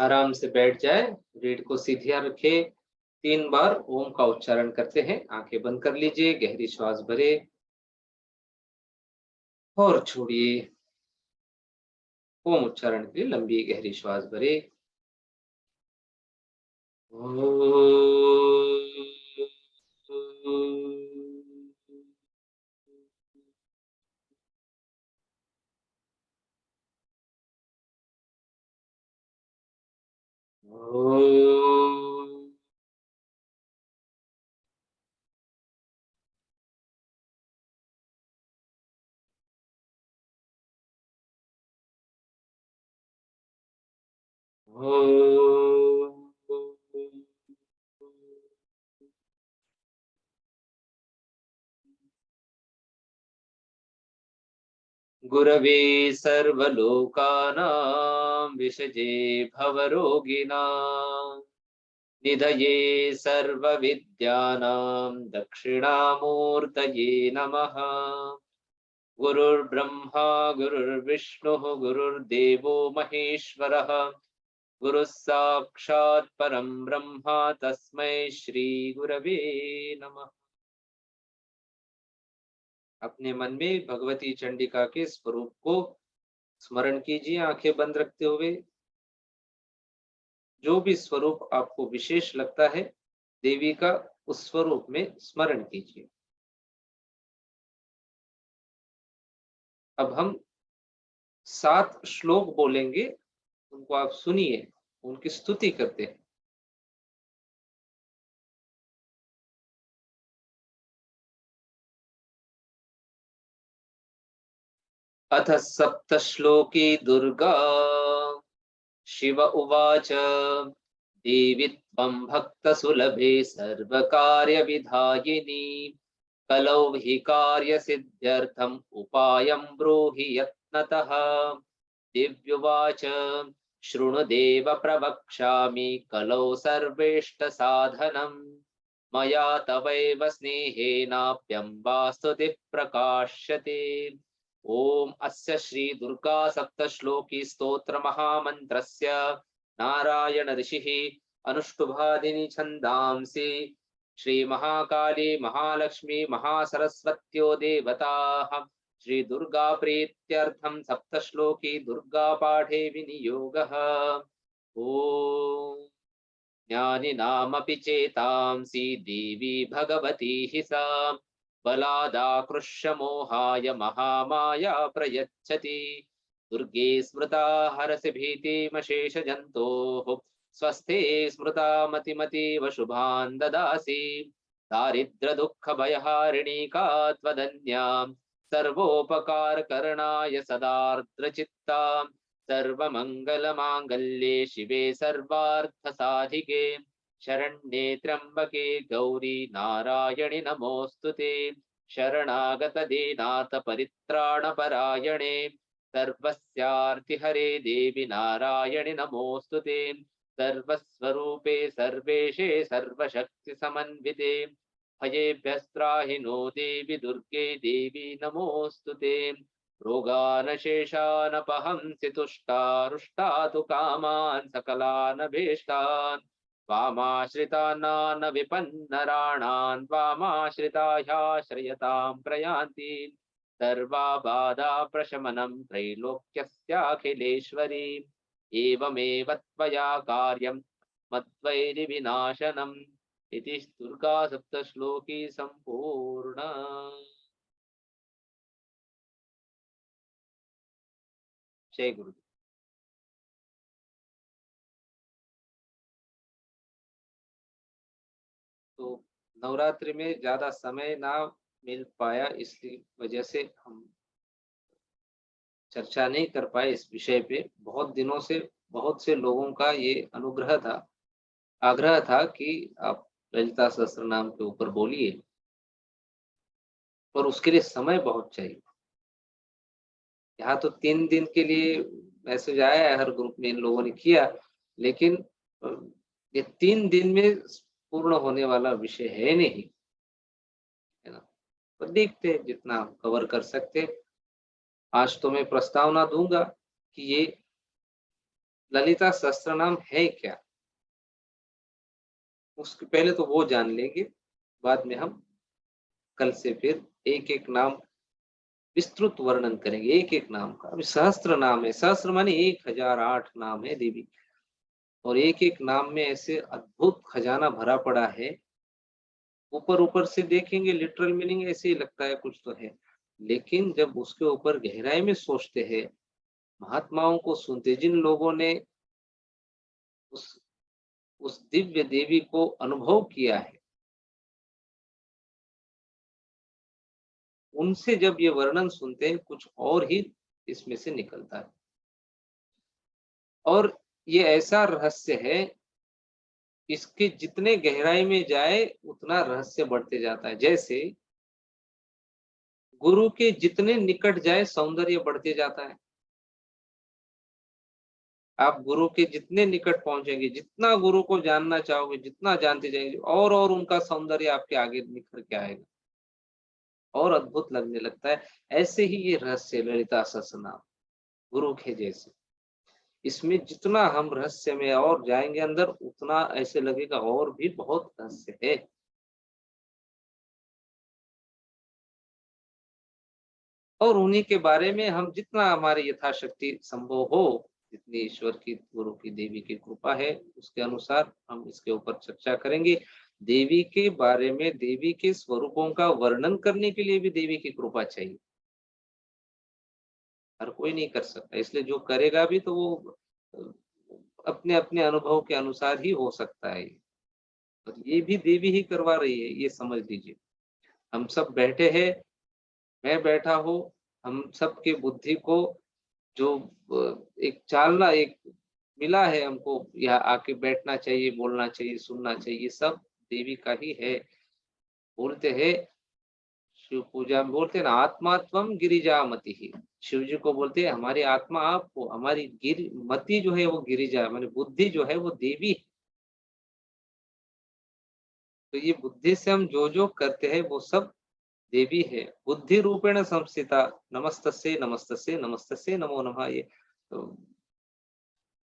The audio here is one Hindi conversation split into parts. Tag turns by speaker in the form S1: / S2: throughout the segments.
S1: आराम से बैठ जाए, रीढ़ को सीधा रखे, 3 बार ओम का उच्चारण करते हैं। आंखें बंद कर लीजिए, गहरी श्वास भरे और छोड़िए। ओम उच्चारण के लिए लंबी गहरी श्वास भरे। गुरवे सर्वलोकानां विषजे भवरोगिणां निधये सर्वविद्यानां दक्षिणामूर्तये नमः। गुरुर्ब्रह्मा गुरुर्विष्णुः गुरुर्देवो महेश्वरः गुरुः साक्षात् परं ब्रह्म तस्मै श्री गुरवे नमः। अपने मन में भगवती चंडिका के स्वरूप को स्मरण कीजिए, आंखें बंद रखते हुए। जो भी स्वरूप आपको विशेष लगता है देवी का, उस स्वरूप में स्मरण कीजिए। अब हम 7 श्लोक बोलेंगे, उनको आप सुनिए, उनकी स्तुति करते हैं। अथ सप्तश्लोकी दुर्गा शिव उवाच देवी त्वं भक्तसुलभे सर्वकार्यविधायिनी कलौ हि कार्यसिद्ध्यर्थम् उपायं ब्रूहि यत्नतः। दिव्युवाच शृणुदेव प्रवक्ष्यामि कलौ सर्वेष्टसाधनं मया तवैव स्नेहेनाप्यम्बास्तुतिः प्रकाश्यते। ओम अस्य श्री दुर्गा सप्तश्लोकी स्तोत्र महामन्त्रस्य नारायण ऋषिः अनुष्टुभादिनि छन्दांसि श्री महाकाली महालक्ष्मी महासरस्वत्यो देवताः श्री दुर्गा प्रीत्यर्थं सप्तश्लोकी दुर्गा पाठे विनियोगः। ओम ज्ञानिनामपि चेतांसि देवी भगवती हि सा बलादाकृष्य मोहाय महामाया प्रयच्छति। दुर्गे स्मृता हरसि भीतिमशेषजन्तोः स्वस्थे स्मृता मतिमतीव शुभान् ददासि। दारिद्र्यदुःखभयहारिणी का त्वदन्या सर्वोपकारकरणाय सदार्द्रचित्ता सर्वमङ्गलमाङ्गल्ये शिवे सर्वार्थसाधिके शरण्ये त्र्यम्बके गौरी नारायणि नमोऽस्तुते। शरणागत दीनाथ परित्राणपरायणे सर्वस्यार्तिहरे देवी नारायणि नमोऽस्तुते। सर्वस्वरूपे सर्वेशे सर्वशक्तिसमन्विते भयेभ्यस्त्राहि नो देवी दुर्गे देवी नमोऽस्तुते। रोगानशेषानपहंसि तुष्टारुष्टातु कामान् सकलानभीष्टान् त्वामाश्रितानान विपन्नराणान् त्वामाश्रितायाश्रयतां प्रयान्ति। सर्वाबाधा प्रशमनं त्रैलोक्यस्याखिलेश्वरी एवमेव त्वया कार्यं मद्वैरिविनाशनम् इति दुर्गा सप्तश्लोकी संपूर्णा। जय गुरु। तो नवरात्रि में ज्यादा समय ना मिल पाया, इसलिए वजह से हम चर्चा नहीं कर पाए इस विषय पे। बहुत दिनों से बहुत से लोगों का ये अनुग्रह था, आग्रह था कि आप ललिता सहस्त्र नाम के ऊपर बोलिए, पर उसके लिए समय बहुत चाहिए। यहाँ तो 3 दिन के लिए मैसेज आया है, हर ग्रुप में इन लोगों ने किया, लेकिन ये 3 दिन में पूर्ण होने वाला विषय है नहीं, है ना। पर देखते हैं जितना हम कवर कर सकते हैं। आज तो मैं प्रस्तावना दूंगा कि ये ललिता सहस्त्र नाम है क्या, उसके पहले तो वो जान लेंगे, बाद में हम कल से फिर एक एक नाम विस्तृत वर्णन करेंगे, एक एक नाम का। अभी सहस्त्र नाम है, सहस्त्र माने 1008 नाम है देवी, और एक एक नाम में ऐसे अद्भुत खजाना भरा पड़ा है। ऊपर ऊपर से देखेंगे लिटरल मीनिंग ऐसे ही लगता है कुछ तो है, लेकिन जब उसके ऊपर गहराई में सोचते हैं, महात्माओं को सुनते, जिन लोगों ने उस उस दिव्य देवी को अनुभव किया है, उनसे जब ये वर्णन सुनते हैं, कुछ और ही इसमें से निकलता है। और ये ऐसा रहस्य है, इसके जितने गहराई में जाए उतना रहस्य बढ़ते जाता है। जैसे गुरु के जितने निकट जाए सौंदर्य बढ़ते जाता है। आप गुरु के जितने निकट पहुंचेंगे, जितना गुरु को जानना चाहोगे, जितना जानते जाएंगे, और उनका सौंदर्य आपके आगे निखर के आएगा और अद्भुत लगने लगता है। ऐसे ही ये रहस्य ललिता सहस्त्रनाम गुरु के जैसे, इसमें जितना हम रहस्य में और जाएंगे अंदर, उतना ऐसे लगेगा और भी बहुत रहस्य है। और उन्हीं के बारे में हम जितना हमारे यथाशक्ति संभव हो, जितनी ईश्वर की, गुरु की, देवी की कृपा है, उसके अनुसार हम इसके ऊपर चर्चा करेंगे। देवी के बारे में, देवी के स्वरूपों का वर्णन करने के लिए भी देवी की कृपा चाहिए। हर कोई नहीं कर सकता, इसलिए जो करेगा भी तो वो अपने अपने अनुभव के अनुसार ही हो सकता है। और ये भी देवी ही करवा रही है, ये समझ लीजिए। हम सब बैठे हैं, मैं बैठा हूँ, हम सबके बुद्धि को जो एक चालना एक मिला है हमको, यहाँ आके बैठना चाहिए, बोलना चाहिए, सुनना चाहिए, सब देवी का ही है। बोलते हैं शिव पूजा में, बोलते हैं ना, आत्मा त्वम गिरिजा मति ही। शिव जी को बोलते हैं हमारी आत्मा आप हो, हमारी गिर मति जो है वो गिरिजा, माने बुद्धि जो है वो देवी है। तो ये बुद्धि से हम जो जो करते हैं वो सब देवी है। बुद्धि रूपेण संस्थिता, नमस्तस्ये नमस्तस्ये नमस्तस्ये नमो नमः। ये तो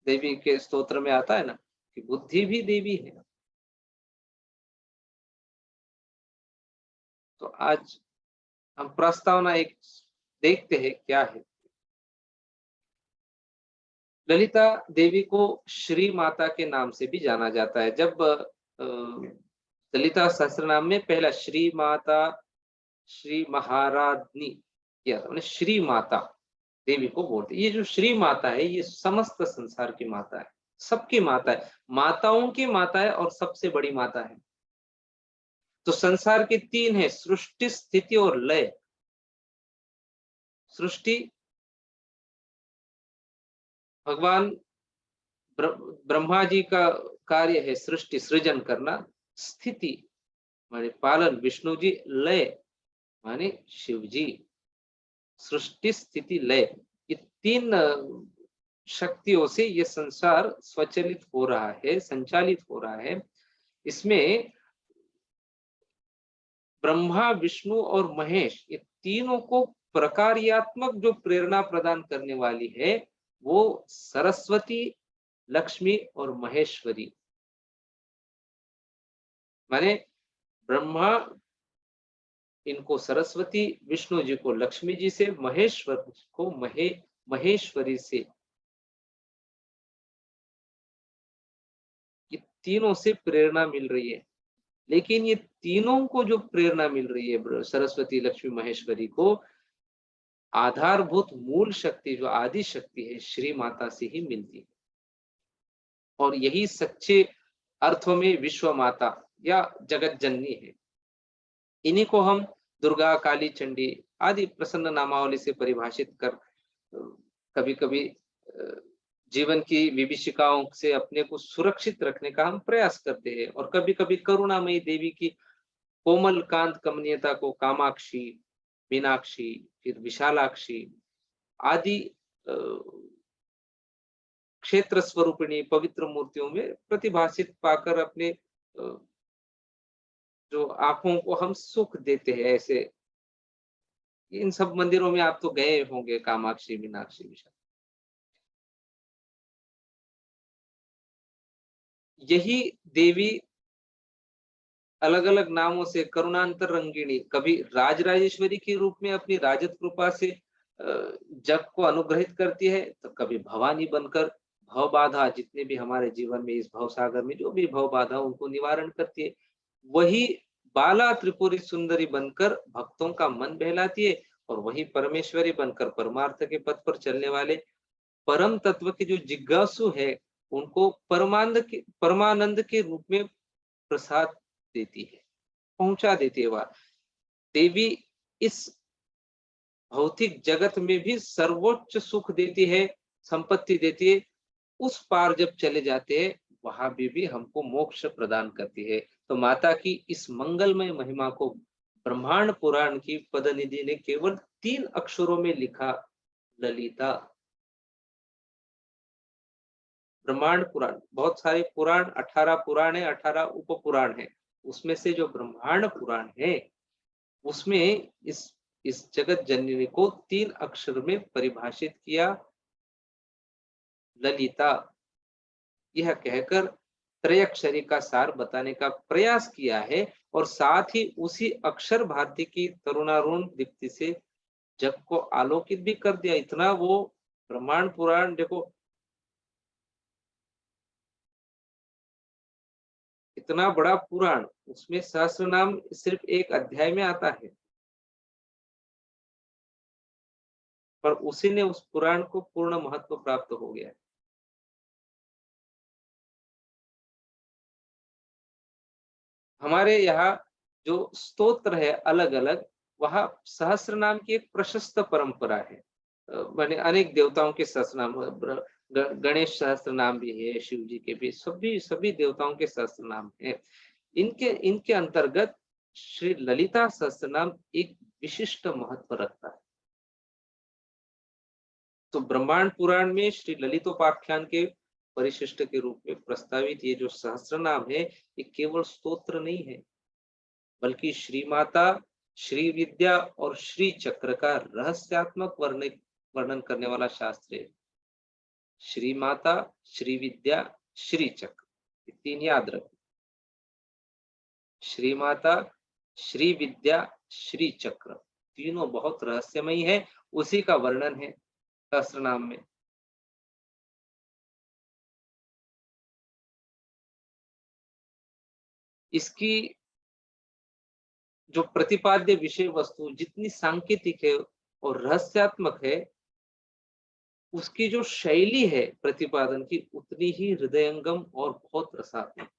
S1: देवी के स्तोत्र में आता है ना कि बुद्धि भी देवी है। तो आज हम प्रस्तावना एक देखते हैं क्या है। ललिता देवी को श्री माता के नाम से भी जाना जाता है। जब ललिता सहस्त्र नाम में पहला श्री माता, श्री महाराज्ञी किया था, श्री माता देवी को बोलते। ये जो श्री माता है, ये समस्त संसार की माता है, सबकी माता है, माताओं की माता है और सबसे बड़ी माता है। तो संसार के तीन है, सृष्टि, स्थिति और लय। सृष्टि, भगवान ब्रह्मा जी का कार्य है सृष्टि, सृजन करना। स्थिति माने पालन विष्णु जी, लय माने शिव जी। सृष्टि, स्थिति, लय, ये तीन शक्तियों से ये संसार स्वचालित हो रहा है, संचालित हो रहा है। इसमें ब्रह्मा, विष्णु और महेश, ये तीनों को प्रकार्यात्मक जो प्रेरणा प्रदान करने वाली है, वो सरस्वती, लक्ष्मी और महेश्वरी। माने ब्रह्मा इनको सरस्वती, विष्णु जी को लक्ष्मी जी से, महेश्वर को महेश्वरी से, ये तीनों से प्रेरणा मिल रही है। लेकिन ये तीनों को जो प्रेरणा मिल रही है, सरस्वती, लक्ष्मी, महेश्वरी को, आधारभूत मूल शक्ति जो आदि शक्ति है, श्री माता से ही मिलती है। और यही सच्चे अर्थों में विश्व माता या जगत जननी है। इन्हीं को हम दुर्गा, काली, चंडी आदि प्रसन्न नामावली से परिभाषित कर कभी कभी जीवन की विभीषिकाओं से अपने को सुरक्षित रखने का हम प्रयास करते हैं। और कभी कभी करुणामयी देवी की कोमल कांत कमनीयता को कामाक्षी, मीनाक्षी, फिर विशालाक्षी आदि क्षेत्र स्वरूपिणी पवित्र मूर्तियों में प्रतिभाषित पाकर अपने जो आंखों को हम सुख देते हैं। ऐसे इन सब मंदिरों में आप तो गए होंगे, कामाक्षी, मीनाक्षी, विशाल। यही देवी अलग अलग नामों से करुणांतर रंगिणी, कभी राजराजेश्वरी के रूप में अपनी राजत कृपा से जग को अनुग्रहित करती है, तो कभी भवानी बनकर भव बाधा, जितने भी हमारे जीवन में इस भव सागर में जो भी भव बाधा उनको निवारण करती है। वही बाला त्रिपुरी सुंदरी बनकर भक्तों का मन बहलाती है, और वही परमेश्वरी बनकर परमार्थ के पथ पर चलने वाले परम तत्व के जो जिज्ञासु है, उनको परमानंद के रूप में प्रसाद देती है, पहुंचा देती है। वह देवी इस भौतिक जगत में भी सर्वोच्च सुख देती है, संपत्ति देती है। उस पार जब चले जाते हैं, वहां भी हमको मोक्ष प्रदान करती है। तो माता की इस मंगलमय महिमा को ब्रह्मांड पुराण की पदनिधि ने केवल 3 अक्षरों में लिखा, ललिता। ब्रह्मांड पुराण, बहुत सारे पुराण, 18 पुराण है, 18 उप पुराण है। उसमें से जो ब्रह्मांड पुराण है, उसमें इस जगत जननी को 3 अक्षर में परिभाषित किया, ललिता। यह कहकर त्रयक्षरी का सार बताने का प्रयास किया है, और साथ ही उसी अक्षर भारती की तरुणारुण दीप्ति से जग को आलोकित भी कर दिया। इतना वो ब्रह्मांड पुराण देखो, इतना बड़ा पुराण, उसमें सहस्त्र नाम सिर्फ एक अध्याय में आता है, पर उसी ने उस पुराण को पूर्ण महत्व प्राप्त हो गया। हमारे यहाँ जो स्तोत्र है अलग अलग, वहां सहस्त्र नाम की एक प्रशस्त परंपरा है। माने अनेक देवताओं के सहस्त्र नाम, गणेश सहस्त्र नाम भी है, शिव जी के भी, सभी सभी देवताओं के सहस्त्र नाम है। इनके इनके अंतर्गत श्री ललिता सहस्त्र नाम एक विशिष्ट महत्व रखता है। तो ब्रह्मांड पुराण में श्री ललितोपाख्यान के परिशिष्ट के रूप में प्रस्तावित ये जो सहस्त्र नाम है, ये केवल स्तोत्र नहीं है, बल्कि श्री माता, श्री विद्या और श्री चक्र का रहस्यात्मक वर्णन करने वाला शास्त्र है। श्री माता, श्री विद्या, श्री चक्र, ये 3 याद रखें। श्री माता, श्री विद्या, श्री चक्र, तीनों बहुत रहस्यमयी है, उसी का वर्णन है सहस्त्र नाम में। इसकी जो प्रतिपाद्य विषय वस्तु जितनी सांकेतिक है और रहस्यात्मक है, उसकी जो शैली है प्रतिपादन की, उतनी ही हृदयंगम और बहुत रसात्मक।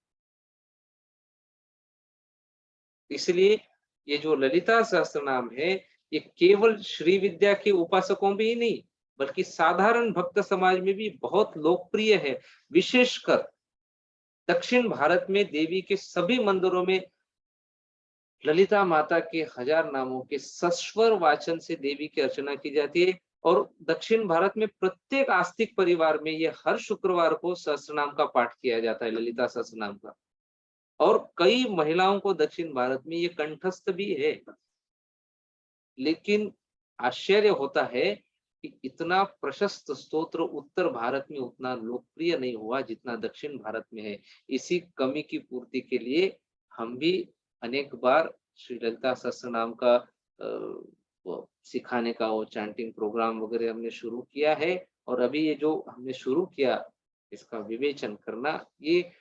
S1: इसलिए ये जो ललिता सहस्त्र नाम है, ये केवल श्री विद्या के उपासकों में ही नहीं, बल्कि साधारण भक्त समाज में भी बहुत लोकप्रिय है। विशेषकर दक्षिण भारत में देवी के सभी मंदिरों में ललिता माता के 1000 नामों के सस्वर वाचन से देवी की अर्चना की जाती है। और दक्षिण भारत में प्रत्येक आस्तिक परिवार में ये हर शुक्रवार को सहस्त्र नाम का पाठ किया जाता है, ललिता सहस्त्र नाम का। और कई महिलाओं को दक्षिण भारत में ये कंठस्थ भी है। लेकिन आश्चर्य होता है कि इतना प्रशस्त स्तोत्र उत्तर भारत में उतना लोकप्रिय नहीं हुआ जितना दक्षिण भारत में है। इसी कमी की पूर्ति के लिए हम भी अनेक बार श्री ललिता सहस्त्र नाम का वो सिखाने का वो चैंटिंग प्रोग्राम वगैरह हमने शुरू किया है। और अभी ये जो हमने शुरू किया, इसका विवेचन करना, ये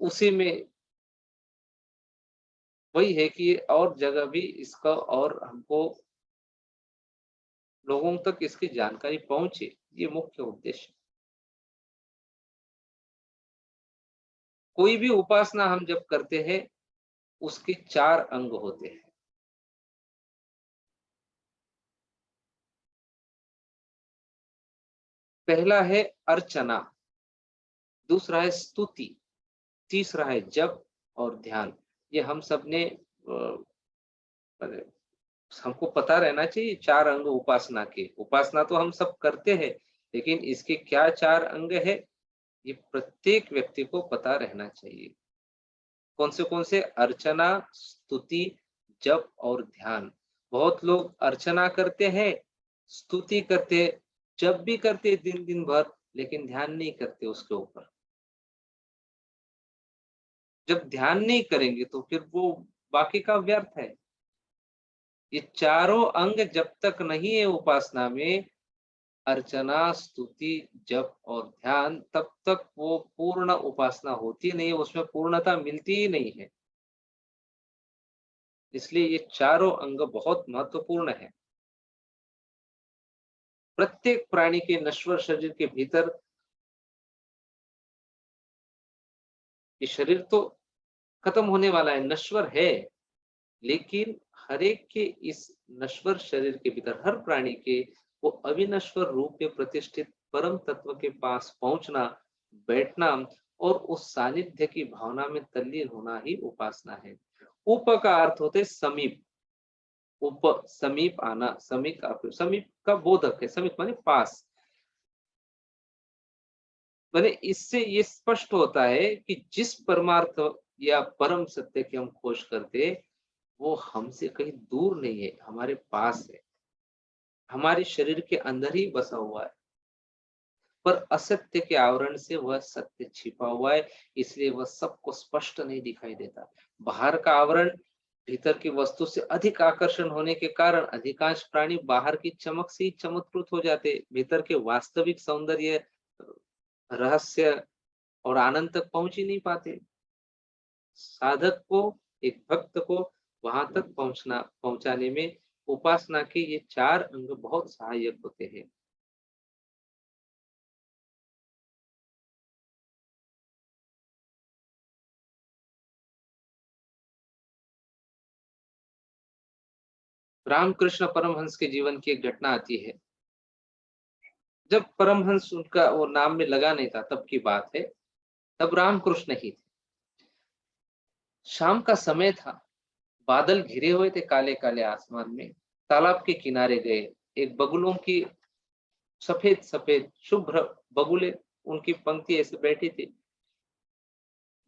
S1: उसी में वही है कि और जगह भी इसका और हमको लोगों तक इसकी जानकारी पहुंचे, ये मुख्य उद्देश्य। कोई भी उपासना हम जब करते हैं, उसके 4 अंग होते हैं। पहला है अर्चना, दूसरा है स्तुति, तीसरा है जप और ध्यान। ये हम सब ने हमको पता रहना चाहिए 4 अंग उपासना के। उपासना तो हम सब करते हैं, लेकिन इसके क्या 4 अंग है, ये प्रत्येक व्यक्ति को पता रहना चाहिए। कौन से? अर्चना, स्तुति, जप और ध्यान। बहुत लोग अर्चना करते हैं, स्तुति करते, जप भी करते दिन दिन भर, लेकिन ध्यान नहीं करते उसके ऊपर। जब ध्यान नहीं करेंगे तो फिर वो बाकी का व्यर्थ है। ये चारों अंग जब तक नहीं है उपासना में, अर्चना, स्तुति, जप और ध्यान, तब तक वो पूर्ण उपासना होती नहीं है, उसमें पूर्णता मिलती ही नहीं है। इसलिए ये चारों अंग बहुत महत्वपूर्ण है। प्रत्येक प्राणी के नश्वर शरीर के भीतर, ये शरीर तो खत्म होने वाला है, नश्वर है, लेकिन हर एक के इस नश्वर शरीर के भीतर, हर प्राणी के, वो अविनश्वर रूप में प्रतिष्ठित परम तत्व के पास पहुंचना, बैठना और उस सानिध्य की भावना में तल्लीन होना ही उपासना है। उप का अर्थ होते समीप, उप समीप आना, समीप का बोधक है, समीप माने पास। माने इससे ये स्पष्ट होता है कि जिस परमार्थ या परम सत्य की हम खोज करते, वो हमसे कहीं दूर नहीं है, हमारे पास है, हमारे शरीर के अंदर ही बसा हुआ है। पर असत्य के आवरण से वह सत्य छिपा हुआ है, इसलिए वह सबको स्पष्ट नहीं दिखाई देता। बाहर का आवरण भीतर की वस्तु से अधिक आकर्षण होने के कारण अधिकांश प्राणी बाहर की चमक से ही चमत्कृत हो जाते, भीतर के वास्तविक सौंदर्य, रहस्य और आनंद तक पहुंच ही नहीं पाते। साधक को, एक भक्त को वहां तक पहुंचाने में उपासना के ये चार अंग बहुत सहायक होते हैं। रामकृष्ण परमहंस के जीवन की एक घटना आती है। जब परमहंस उनका वो नाम में लगा नहीं था, तब की बात है, तब रामकृष्ण ही थे। शाम का समय था, बादल घिरे हुए थे काले काले आसमान में। तालाब के किनारे गए, एक बगुलों की सफेद सफेद शुभ्र बगुले, उनकी पंक्ति ऐसे बैठी थी।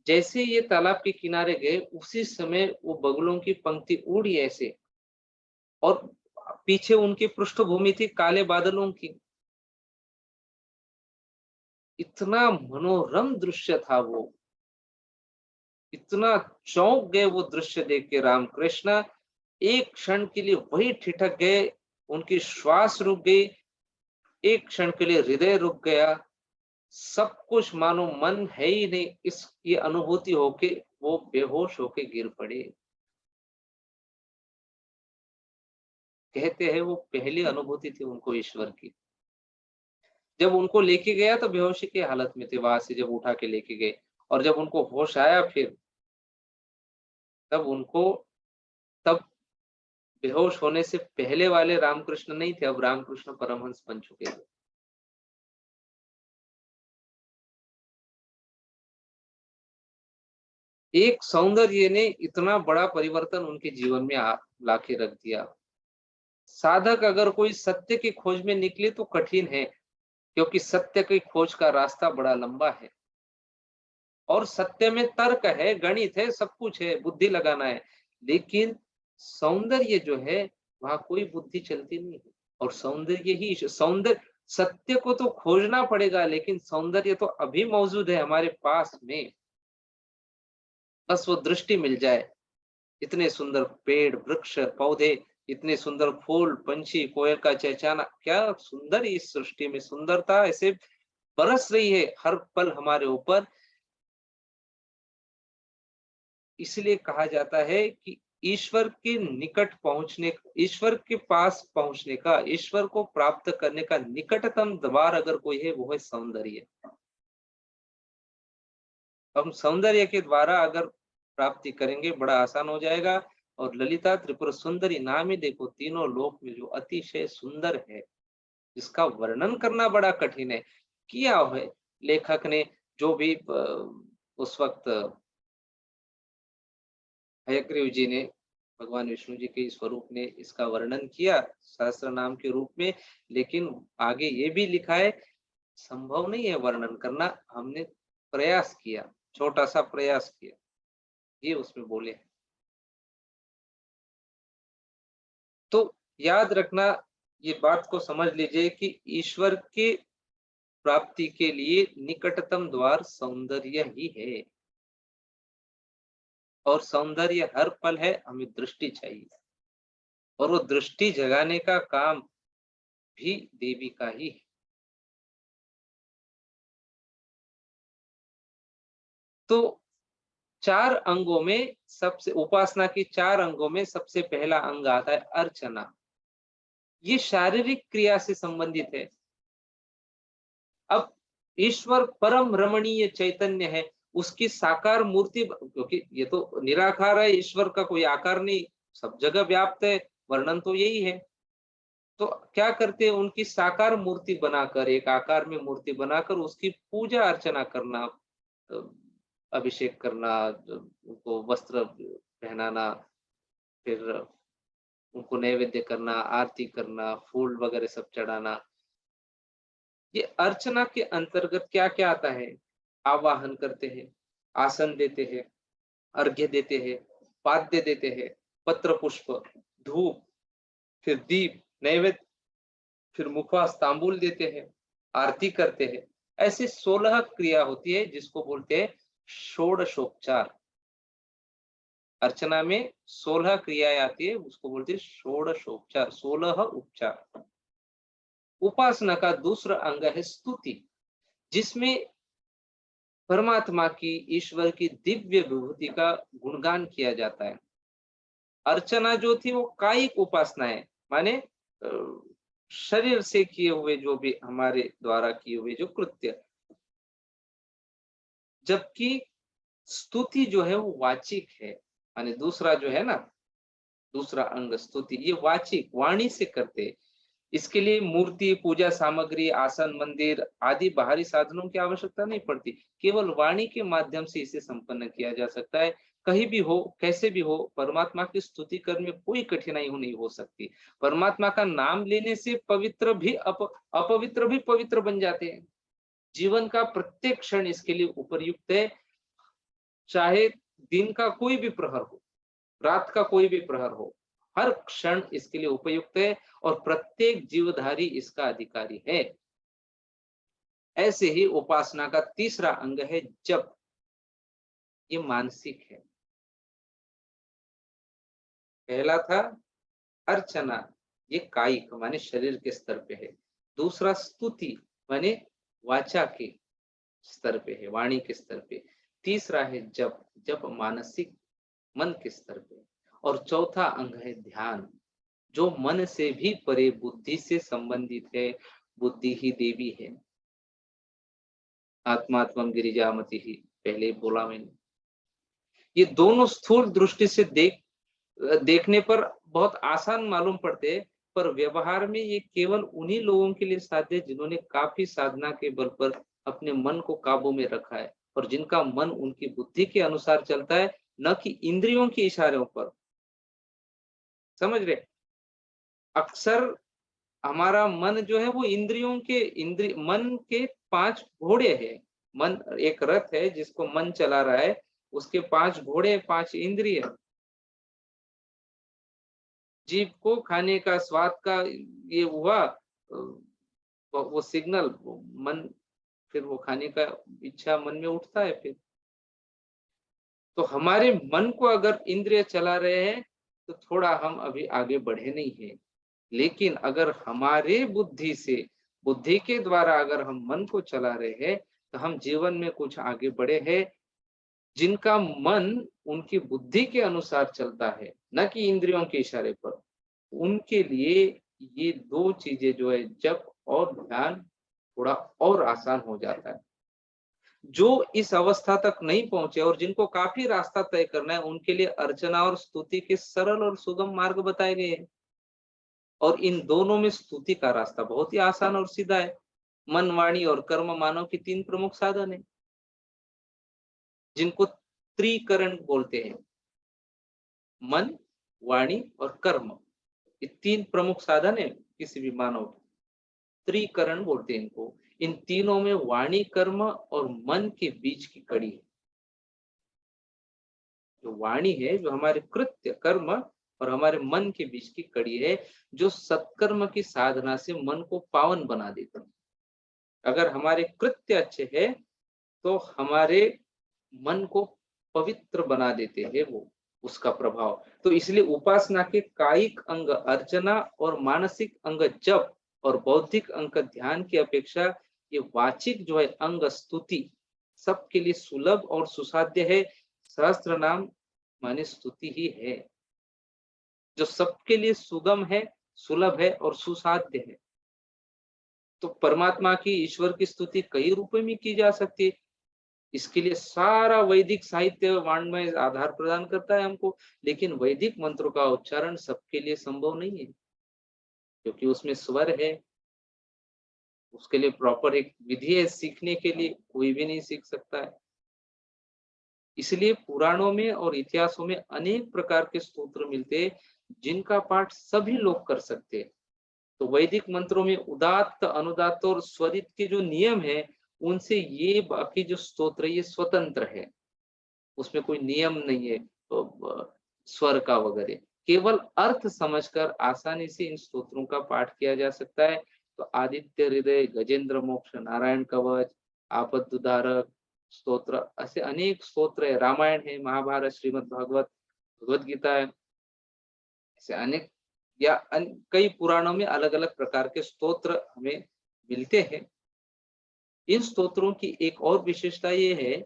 S1: जैसे ये तालाब के किनारे गए, उसी समय वो बगुलों की पंक्ति उड़ी ऐसे, और पीछे उनकी पृष्ठभूमि थी काले बादलों की। इतना मनोरम दृश्य था वो, इतना चौंक गए वो दृश्य देख के रामकृष्ण। एक क्षण के लिए वही ठिठक गए, उनकी श्वास रुक गई, एक क्षण के लिए हृदय रुक गया, सब कुछ मानो मन है ही नहीं, इस ये अनुभूति होके वो बेहोश होके गिर पड़े। कहते हैं वो पहली अनुभूति थी उनको ईश्वर की। जब उनको लेके गया तो बेहोशी की हालत में थे, वहां से जब उठा के लेके गए, और जब उनको होश आया फिर, तब उनको, तब बेहोश होने से पहले वाले रामकृष्ण नहीं थे, अब रामकृष्ण परमहंस बन चुके थे। एक सौंदर्य ने इतना बड़ा परिवर्तन उनके जीवन में लाके रख दिया। साधक अगर कोई सत्य की खोज में निकले तो कठिन है, क्योंकि सत्य की खोज का रास्ता बड़ा लंबा है, और सत्य में तर्क है, गणित है, सब कुछ है, बुद्धि लगाना है। लेकिन सौंदर्य जो है, वहां कोई बुद्धि चलती नहीं है, और सौंदर्य ही सौंदर्य, सत्य को तो खोजना पड़ेगा, लेकिन सौंदर्य तो अभी मौजूद है हमारे पास में, बस वो दृष्टि मिल जाए। इतने सुंदर पेड़, वृक्ष, पौधे, इतने सुंदर फूल, पंछी, कोयल का चहचहाना, क्या सुंदर इस सृष्टि में सुंदरता ऐसे बरस रही है हर पल हमारे ऊपर। इसलिए कहा जाता है कि ईश्वर के निकट पहुंचने, ईश्वर के पास पहुंचने का, ईश्वर को प्राप्त करने का निकटतम द्वार अगर कोई है, वो है सौंदर्य। हम सौंदर्य के द्वारा अगर प्राप्ति करेंगे, बड़ा आसान हो जाएगा। और ललिता त्रिपुर सुंदरी नाम ही देखो, तीनों लोक में जो अतिशय सुंदर है, जिसका वर्णन करना बड़ा कठिन है। किया है लेखक ने, जो भी उस वक्त हयग्रीव जी ने, भगवान विष्णु जी के स्वरूप ने इसका वर्णन किया सहस्त्र नाम के रूप में, लेकिन आगे ये भी लिखा है, संभव नहीं है वर्णन करना, हमने प्रयास किया, छोटा सा प्रयास किया, ये उसमें बोले हैं। तो याद रखना, ये बात को समझ लीजिए कि ईश्वर के प्राप्ति के लिए निकटतम द्वार सौंदर्य ही है। और सौंदर्य हर पल है, हमें दृष्टि चाहिए, और वो दृष्टि जगाने का काम भी देवी का ही है। तो 4 अंगों में सबसे, उपासना की 4 अंगों में सबसे पहला अंग आता है अर्चना। ये शारीरिक क्रिया से संबंधित है। अब ईश्वर परम रमणीय चैतन्य है, उसकी साकार मूर्ति, क्योंकि ये तो निराकार है, ईश्वर का कोई आकार नहीं, सब जगह व्याप्त है, वर्णन तो यही है। तो क्या करते हैं, उनकी साकार मूर्ति बनाकर, एक आकार में मूर्ति बनाकर उसकी पूजा अर्चना करना, अभिषेक करना, उनको वस्त्र पहनाना, फिर उनको नैवेद्य करना, आरती करना, फूल वगैरह सब चढ़ाना। ये अर्चना के अंतर्गत क्या-क्या आता है? आवाहन करते हैं, आसन देते हैं, अर्घ्य देते हैं, पाद्य देते हैं, पत्र पुष्प, धूप, फिर दीप, नैवेद्य, फिर मुखवास तांबूल देते हैं, आरती करते हैं। ऐसे 16 क्रिया होती है जिसको बोलते हैं षोडशोपचार। अर्चना में 16 क्रियाएं आती है, उसको बोलते हैं षोडशोपचार, 16 उपचार। उपासना का दूसरा अंग है स्तुति, जिसमें परमात्मा की, ईश्वर की दिव्य विभूति का गुणगान किया जाता है। अर्चना जो थी वो कायिक उपासना है, माने शरीर से किए हुए जो भी हमारे द्वारा किए हुए जो कृत्य, जबकि स्तुति जो है वो वाचिक है। माने दूसरा जो है ना, दूसरा अंग स्तुति, ये वाचिक, वाणी से करते। इसके लिए मूर्ति, पूजा सामग्री, आसन, मंदिर आदि बाहरी साधनों की आवश्यकता नहीं पड़ती। केवल वाणी के माध्यम से इसे संपन्न किया जा सकता है। कहीं भी हो, कैसे भी हो, परमात्मा की स्तुति करने में कोई कठिनाई नहीं हो सकती। परमात्मा का नाम लेने से पवित्र भी अपवित्र भी पवित्र बन जाते हैं। जीवन का प्रत्येक क्षण इसके लिए उपयुक्त है, चाहे दिन का कोई भी प्रहर हो, रात का कोई भी प्रहर हो, हर क्षण इसके लिए उपयुक्त है, और प्रत्येक जीवधारी इसका अधिकारी है। ऐसे ही उपासना का तीसरा अंग है जप। ये मानसिक है। पहला था अर्चना, ये कायिक माने शरीर के स्तर पे है। दूसरा स्तुति माने वाचा के स्तर पे है, वाणी के स्तर पे। तीसरा है जप, जप मानसिक, मन के स्तर पे। और चौथा अंग है ध्यान, जो मन से भी परे बुद्धि से संबंधित है। बुद्धि ही देवी है। आत्मात्मम गिरिजामति ही, पहले ही बोला मैंने। ये दोनों स्थूल दृष्टि से देखने पर बहुत आसान मालूम पड़ते हैं, पर व्यवहार में ये केवल उन्हीं लोगों के लिए साध्य है जिन्होंने काफी साधना के बल पर अपने मन को काबू में रखा है, और जिनका मन उनकी बुद्धि के अनुसार चलता है, न कि इंद्रियों के इशारों पर। समझ रहे? अक्सर हमारा मन जो है वो मन के 5 घोड़े हैं। मन एक रथ है जिसको मन चला रहा है, उसके 5 घोड़े, 5 इंद्रिय। जीभ को खाने का, स्वाद का ये हुआ, वो सिग्नल, मन, फिर वो खाने का इच्छा मन में उठता है फिर। तो हमारे मन को अगर इंद्रिय चला रहे हैं तो थोड़ा हम अभी आगे बढ़े नहीं है। लेकिन अगर हमारे बुद्धि के द्वारा अगर हम मन को चला रहे हैं तो हम जीवन में कुछ आगे बढ़े हैं। जिनका मन उनकी बुद्धि के अनुसार चलता है, न कि इंद्रियों के इशारे पर, उनके लिए ये 2 चीजें जो है, जप और ध्यान, थोड़ा और आसान हो जाता है। जो इस अवस्था तक नहीं पहुंचे और जिनको काफी रास्ता तय करना है, उनके लिए अर्चना और स्तुति के सरल और सुगम मार्ग बताए गए हैं। और इन दोनों में स्तुति का रास्ता बहुत ही आसान और सीधा है। मन, वाणी और कर्म मानव के 3 प्रमुख साधन है, जिनको त्रिकरण बोलते हैं। मन, वाणी और कर्म, ये 3 प्रमुख साधन है किसी भी मानव के। त्रिकरण बोलते हैं इनको। इन तीनों में वाणी, कर्म और मन के बीच की कड़ी है। जो वाणी है, जो हमारे कृत्य कर्म और हमारे मन के बीच की कड़ी है, जो सत्कर्म की साधना से मन को पावन बना देता है। अगर हमारे कृत्य अच्छे हैं तो हमारे मन को पवित्र बना देते हैं वो, उसका प्रभाव। तो इसलिए उपासना के कायिक अंग अर्चना और मानसिक अंग जप और बौद्धिक अंग ध्यान की अपेक्षा ये वाचिक जो है अंग स्तुति सबके लिए सुलभ और सुसाध्य है। सहस्त्र नाम माने स्तुति ही है, जो सबके लिए सुगम है, सुलभ है और सुसाध्य है। तो परमात्मा की, ईश्वर की स्तुति कई रूपों में की जा सकती है। इसके लिए सारा वैदिक साहित्य वाङ्मय आधार प्रदान करता है हमको, लेकिन वैदिक मंत्रों का उच्चारण सबके लिए संभव नहीं है, क्योंकि उसमें स्वर है, उसके लिए प्रॉपर एक विधि है, सीखने के लिए कोई भी नहीं सीख सकता है। इसलिए पुराणों में और इतिहासों में अनेक प्रकार के स्तोत्र मिलते हैं जिनका पाठ सभी लोग कर सकते हैं। तो वैदिक मंत्रों में उदात्त, अनुदात्त और स्वरित के जो नियम है, उनसे ये बाकी जो स्तोत्र ये स्वतंत्र है, उसमें कोई नियम नहीं है तो स्वर का वगैरह, केवल अर्थ समझकर आसानी से इन स्तोत्रों का पाठ किया जा सकता है। तो आदित्य हृदय, गजेंद्र मोक्ष, नारायण कवच, आपदुद्धारक स्तोत्र, ऐसे अनेक स्तोत्र है। रामायण है, महाभारत, श्रीमद् भागवत, भगवद गीता है, ऐसे अनेक या कई पुराणों में अलग अलग प्रकार के स्तोत्र हमें मिलते हैं। इन स्तोत्रों की एक और विशेषता ये है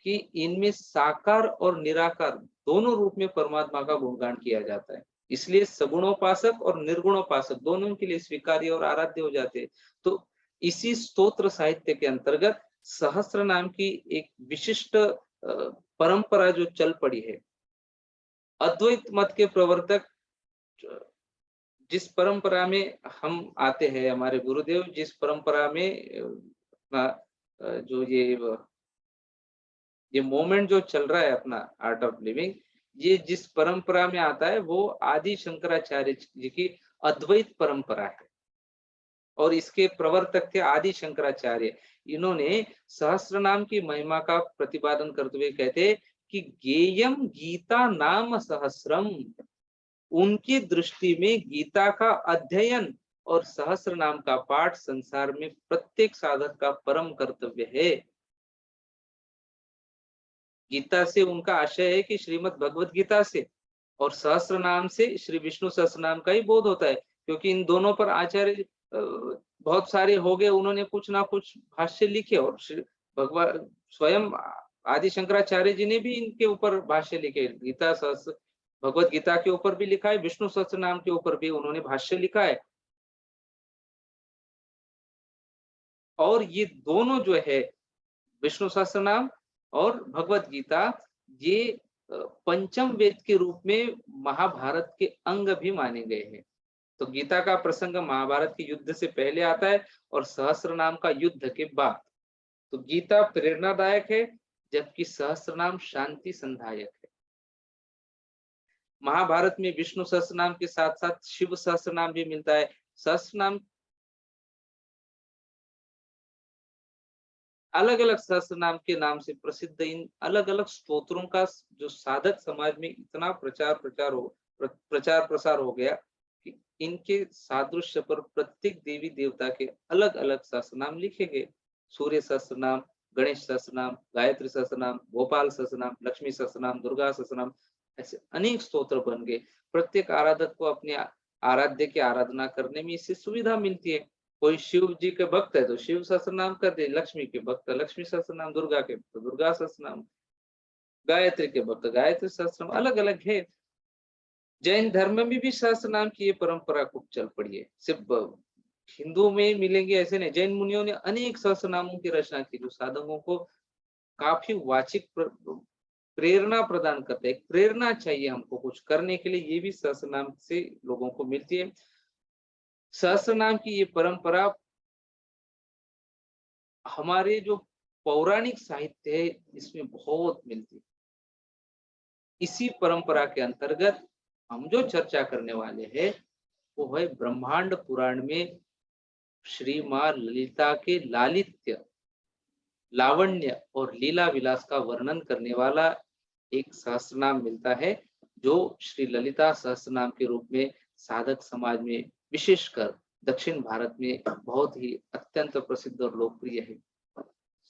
S1: कि इनमें साकार और निराकार दोनों रूप में परमात्मा का गुणगान किया जाता है। इसलिए सगुणोपासक और निर्गुणोपासक दोनों के लिए स्वीकार्य और आराध्य हो जाते हैं। तो इसी स्तोत्र साहित्य के अंतर्गत सहस्त्र नाम की एक विशिष्ट परंपरा जो चल पड़ी है। अद्वैत मत के प्रवर्तक जिस परंपरा में हम आते हैं, हमारे गुरुदेव जिस परंपरा में जो ये मोमेंट जो चल रहा है अपना आर्ट ऑफ लिविंग, ये जिस परंपरा में आता है वो आदि शंकराचार्य जी की अद्वैत परंपरा है और इसके प्रवर्तक थे आदि शंकराचार्य। इन्होंने सहस्त्र नाम की महिमा का प्रतिपादन करते हुए कहते कि गेयम गीता नाम सहस्रम। उनकी दृष्टि में गीता का अध्ययन और सहस्त्र नाम का पाठ संसार में प्रत्येक साधक का परम कर्तव्य है। गीता से उनका आशय है कि श्रीमद् भगवद गीता से और सहस्त्र नाम से श्री विष्णु सहस्त्र नाम का ही बोध होता है, क्योंकि इन दोनों पर आचार्य बहुत सारे हो गए, उन्होंने कुछ ना कुछ भाष्य लिखे और भगवान स्वयं आदि शंकराचार्य जी ने भी इनके ऊपर भाष्य लिखे। गीता सहस्त्र भगवत गीता के ऊपर भी लिखा है, विष्णु सहस्त्र नाम के ऊपर भी उन्होंने भाष्य लिखा है। और ये दोनों जो है विष्णु सहस्त्र नाम और भगवत गीता, ये पंचम वेद के रूप में महाभारत के अंग भी माने गए हैं। तो गीता का प्रसंग महाभारत के युद्ध से पहले आता है और सहस्त्र नाम का युद्ध के बाद। तो गीता प्रेरणादायक है, जबकि सहस्त्र नाम शांति संधायक है। महाभारत में विष्णु सहस्त्र नाम के साथ साथ शिव सहस्त्र नाम भी मिलता है। सहस्त्र नाम अलग अलग सहस्त्र नाम के नाम से प्रसिद्ध इन अलग अलग स्तोत्रों का जो साधक समाज में इतना प्रचार प्रसार हो गया कि इनके सादृश्य पर प्रत्येक देवी देवता के अलग अलग सहस्त्र नाम लिखे गए। सूर्य सहस्त्र नाम, गणेश सहस्त्र नाम, गायत्री सहस्त्र नाम, गोपाल सहस्त्र नाम, लक्ष्मी सहस्त्र नाम, दुर्गा सहस्त्र नाम, ऐसे अनेक स्तोत्र बन गए। प्रत्येक आराधक को अपने आराध्य की आराधना करने में इससे सुविधा मिलती है। कोई शिव जी के भक्त है तो शिव सहस्त्र नाम कर दे, लक्ष्मी के भक्त लक्ष्मी सहस्त्र नाम, दुर्गा के भक्त दुर्गा सहस्त्र नाम, गायत्री के भक्त गायत्री सहस्त्र नाम, अलग अलग है। जैन धर्म में भी सहस्त्र नाम की ये परंपरा खूब चल पड़ी है। सिर्फ हिंदू में मिलेंगे ऐसे नहीं, जैन मुनियों ने अनेक सहस्त्र नामों की रचना की जो साधकों को काफी वाचिक प्रेरणा प्रदान करते हैं। प्रेरणा चाहिए हमको कुछ करने के लिए, ये भी सहस्त्र नाम से लोगों को मिलती है। सहस्त्र नाम की ये परंपरा हमारे जो पौराणिक साहित्य है इसमें बहुत मिलती है। इसी परंपरा के अंतर्गत हम जो चर्चा करने वाले हैं वो है ब्रह्मांड पुराण में श्री मां ललिता के लालित्य, लावण्य और लीला विलास का वर्णन करने वाला एक सहस्त्रनाम मिलता है, जो श्री ललिता सहस्त्रनाम के रूप में साधक समाज में विशेषकर दक्षिण भारत में बहुत ही अत्यंत प्रसिद्ध और लोकप्रिय है।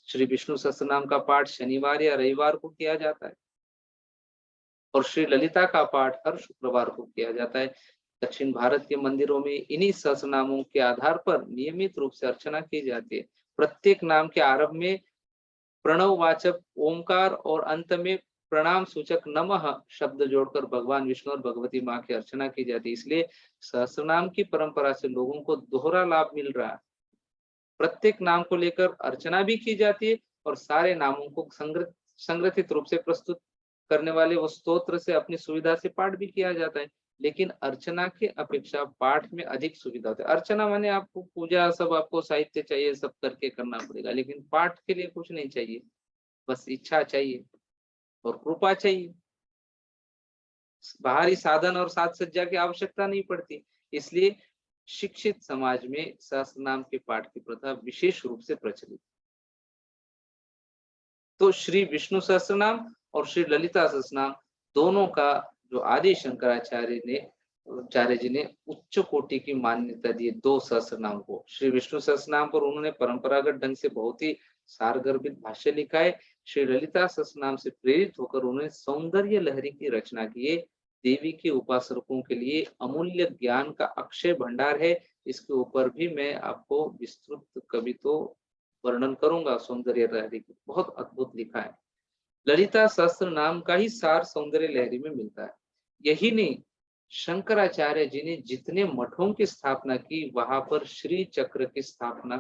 S1: श्री विष्णु सहस्त्रनाम का पाठ शनिवार या रविवार को किया जाता है। और श्री ललिता का पाठ हर शुक्रवार को किया जाता है। दक्षिण भारत के मंदिरों में इन्हीं सहस्रनामों के आधार पर नियमित रूप से अर्चना की जाती है। प्रत्येक नाम के आरंभ में प्रणववाचक ओमकार और अंत में प्रणाम सूचक नमः शब्द जोड़कर भगवान विष्णु और भगवती माँ की अर्चना की जाती है। इसलिए सहस्रनाम की परंपरा से लोगों को दोहरा लाभ मिल रहा है। प्रत्येक नाम को लेकर अर्चना भी की जाती है और सारे नामों को संग्रहित रूप से प्रस्तुत करने वाले वो स्तोत्र से अपनी सुविधा से पाठ भी किया जाता है। लेकिन अर्चना के अपेक्षा पाठ में अधिक सुविधा होती है। अर्चना माने आपको पूजा सब आपको साहित्य चाहिए, सब करके करना पड़ेगा, लेकिन पाठ के लिए कुछ नहीं चाहिए, बस इच्छा चाहिए और कृपा चाहिए। बाहरी साधन और साज सज्जा की आवश्यकता नहीं पड़ती। इसलिए शिक्षित समाज में सहस्त्रनाम के पाठ की प्रथा विशेष रूप से प्रचलित। तो श्री विष्णु सहस्त्रनाम और श्री ललिता सहस्त्रनाम दोनों का जो आदि शंकराचार्य जी ने उच्च कोटि की मान्यता दी। दो सहस्त्रनाम को, श्री विष्णु सहस्त्रनाम पर उन्होंने परंपरागत ढंग से बहुत ही सारगर्भित भाष्य लिखा है। श्री ललिता सहस्त्रनाम से प्रेरित होकर उन्होंने सौंदर्य लहरी की रचना की है। देवी के उपासकों के लिए अमूल्य ज्ञान का अक्षय भंडार है। इसके ऊपर भी मैं आपको विस्तृत कभी तो वर्णन करूंगा। सौंदर्य लहरी की बहुत अद्भुत लिखा है। ललिता सहस्त्र नाम का ही सार सौंदर्य लहरी में मिलता है। यही नहीं, शंकराचार्य जी ने जितने मठों की स्थापना की वहां पर श्री चक्र की स्थापना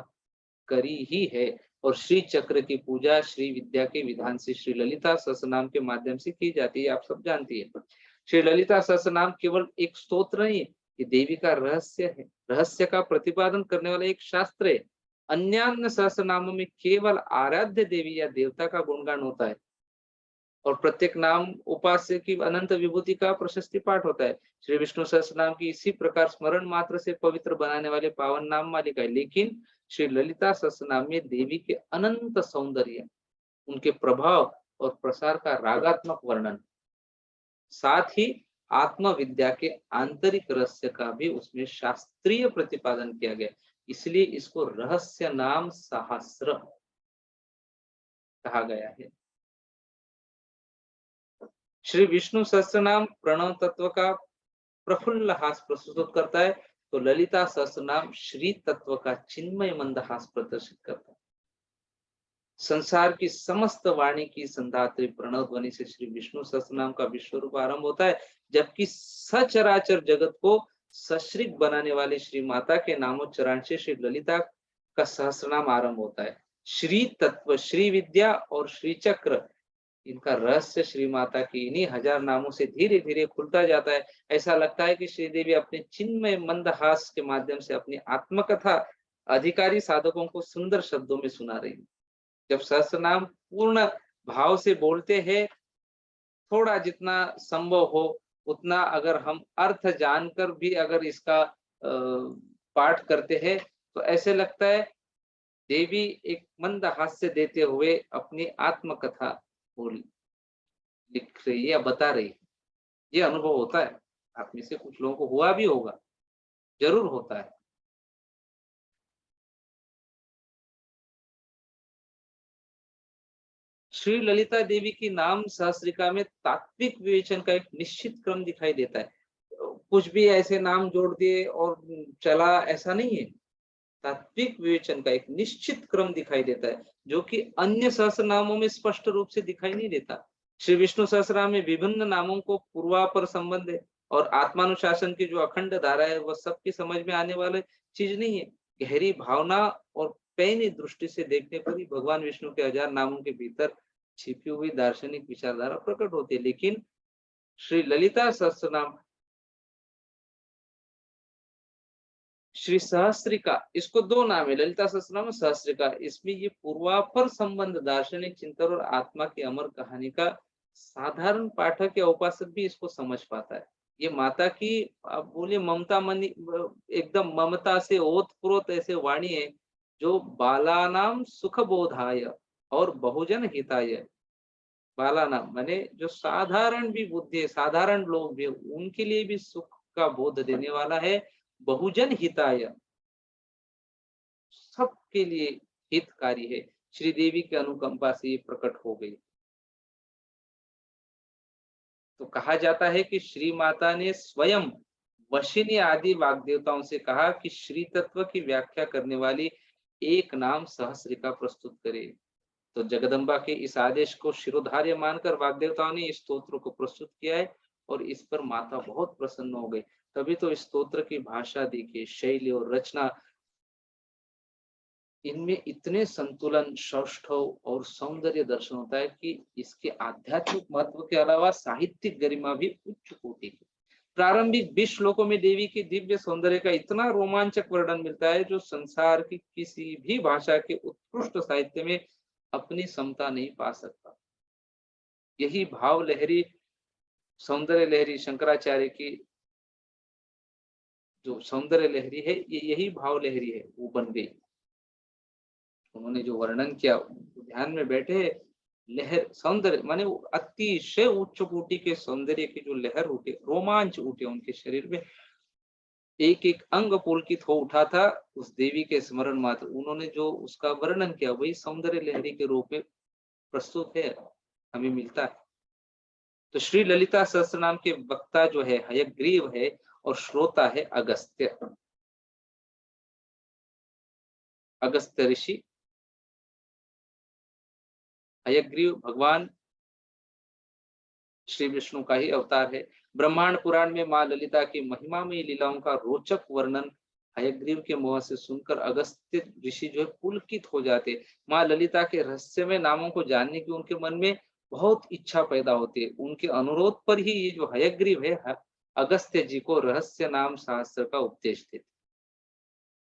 S1: करी ही है। और श्री चक्र की पूजा श्री विद्या के विधान से श्री ललिता सहस्त्रनाम के माध्यम से की जाती है, आप सब जानती है। श्री ललिता सहस्त्रनाम केवल एक स्तोत्र नहीं है, ये देवी का रहस्य है। रहस्य का प्रतिपादन करने वाला एक शास्त्र है। अन्य सहस्त्रनामों में केवल आराध्य देवी या देवता का गुणगान होता है और प्रत्येक नाम उपास्य की अनंत विभूति का प्रशस्ति पाठ होता है। श्री विष्णु सहस्त्रनाम की इसी प्रकार स्मरण मात्र से पवित्र बनाने वाले पावन नाम मालिका है। लेकिन श्री ललिता सहस्त्रनाम में देवी के अनंत सौंदर्य, उनके प्रभाव और प्रसार का रागात्मक वर्णन, साथ ही आत्मविद्या के आंतरिक रहस्य का भी उसमें शास्त्रीय प्रतिपादन किया गया। इसलिए इसको रहस्य नाम सहस्र कहा गया है। श्री विष्णु सहस्त्रनाम प्रणव तत्व का प्रफुल्ल हास प्रस्तुत करता है, तो ललिता सहस्त्रनाम श्री तत्व का चिन्मय मंद हास प्रदर्शित करता है। संसार की समस्त वाणी की संधात्री प्रणव ध्वनि से श्री विष्णु सहस्त्रनाम का विश्व रूप आरंभ होता है, जबकि सचराचर जगत को सश्रिक बनाने वाले श्री माता के नामोच्चारण से श्री ललिता का सहस्त्रनाम आरंभ होता है। श्री तत्व, श्री विद्या और श्री चक्र, इनका रहस्य श्री माता की इन्हीं हजार नामों से धीरे धीरे खुलता जाता है। ऐसा लगता है कि श्रीदेवी अपने चिन्मय मंदहास के माध्यम से अपनी आत्मकथा अधिकारी साधकों को सुंदर शब्दों में सुना रही है। जब सहस्त्रनाम पूर्ण भाव से बोलते हैं, थोड़ा जितना संभव हो उतना अगर हम अर्थ जानकर भी अगर इसका पाठ करते हैं, तो ऐसे लगता है देवी एक मंद हास्य देते हुए अपनी आत्मकथा बोल लिख रही है या बता रही है। ये अनुभव होता है, आप में से कुछ लोगों को हुआ भी होगा, जरूर होता है। श्री ललिता देवी की नाम सहस्त्रिका में तात्विक विवेचन का एक निश्चित क्रम दिखाई देता है। कुछ भी ऐसे नाम जोड़ दिए और चला, ऐसा नहीं है। तात्विक विवेचन का एक निश्चित क्रम दिखाई देता है, जो कि अन्य सहस्त्र नामों में स्पष्ट रूप से दिखाई नहीं देता। श्री विष्णु सहस्त्रनाम में विभिन्न नामों को पूर्वापर संबंध है और आत्मानुशासन की जो अखंड धारा है वह सबकी समझ में आने वाली चीज नहीं है। गहरी भावना और पैनी दृष्टि से देखने पर ही भगवान विष्णु के हजार नामों के भीतर छिपी हुई दार्शनिक विचारधारा प्रकट होती है। लेकिन श्री ललिता सहस्त्रनाम, श्री सहस्त्रिका, इसको दो नाम है, ललिता सहस्त्रनाम और सहस्त्रिका। इसमें ये पूर्वापर संबंध, दार्शनिक चिंतन और आत्मा की अमर कहानी का साधारण पाठक या उपासक भी इसको समझ पाता है। ये माता की, आप बोलिए ममता मनी, एकदम ममता से ओतप्रोत ऐसे वाणी है, जो बालानाम सुख बोधाय और बहुजन हिताय। बालानाम माने जो साधारण भी बुद्धि है, साधारण लोग भी, उनके लिए भी सुख का बोध देने वाला है। बहुजन हिताय, सबके लिए हितकारी है। श्री देवी के अनुकंपा से ये प्रकट हो गई। तो कहा जाता है कि श्री माता ने स्वयं वशिनी आदि वाग्देवताओं से कहा कि श्री तत्व की व्याख्या करने वाली एक नाम सहस्रिका प्रस्तुत करे। तो जगदम्बा के इस आदेश को शिरोधार्य मानकर वाग्देवताओं ने इस स्तोत्र को प्रस्तुत किया है और इस पर माता बहुत प्रसन्न हो गई। तभी तो इस स्तोत्र की भाषा देखिए, शैली और रचना, इनमें इतने संतुलन, सौष्ठव और सौंदर्य दर्शन होता है कि इसके आध्यात्मिक महत्व के अलावा साहित्यिक गरिमा भी उच्च कोटि की। प्रारंभिक 20 श्लोकों में देवी के दिव्य सौंदर्य का इतना रोमांचक वर्णन मिलता है जो संसार की किसी भी भाषा के उत्कृष्ट साहित्य में अपनी समता नहीं पा सकता। यही भाव लहरी, सौंदर्य लहरी शंकराचार्य की जो सौंदर्य लहरी है, ये यही भाव लहरी है, वो बन गई। उन्होंने जो वर्णन किया, ध्यान में बैठे, लहर सौंदर्य माने अतिशय उच्च कोटि के सौंदर्य की जो लहर उठे, रोमांच उठे उनके शरीर में, एक एक अंग पुलकित हो उठा था उस देवी के स्मरण मात्र। उन्होंने जो उसका वर्णन किया वही सौंदर्य लहरी के रूप में प्रस्तुत है, हमें मिलता है। तो श्री ललिता सहस्त्र नाम के वक्ता जो है हयग्रीव है और श्रोता है अगस्त्य। अगस्त्य ऋषि, हयग्रीव भगवान श्री विष्णु का ही अवतार है। ब्रह्मांड पुराण में माँ ललिता की महिमामयी लीलाओं का रोचक वर्णन हयग्रीव के मुंह से सुनकर अगस्त्य ऋषि जो है पुलकित हो जाते। माँ ललिता के रहस्यमय नामों को जानने की उनके मन में बहुत इच्छा पैदा होती है। उनके अनुरोध पर ही ये जो हयग्रीव है अगस्त्य जी को रहस्य नाम शास्त्र का उपदेश देते।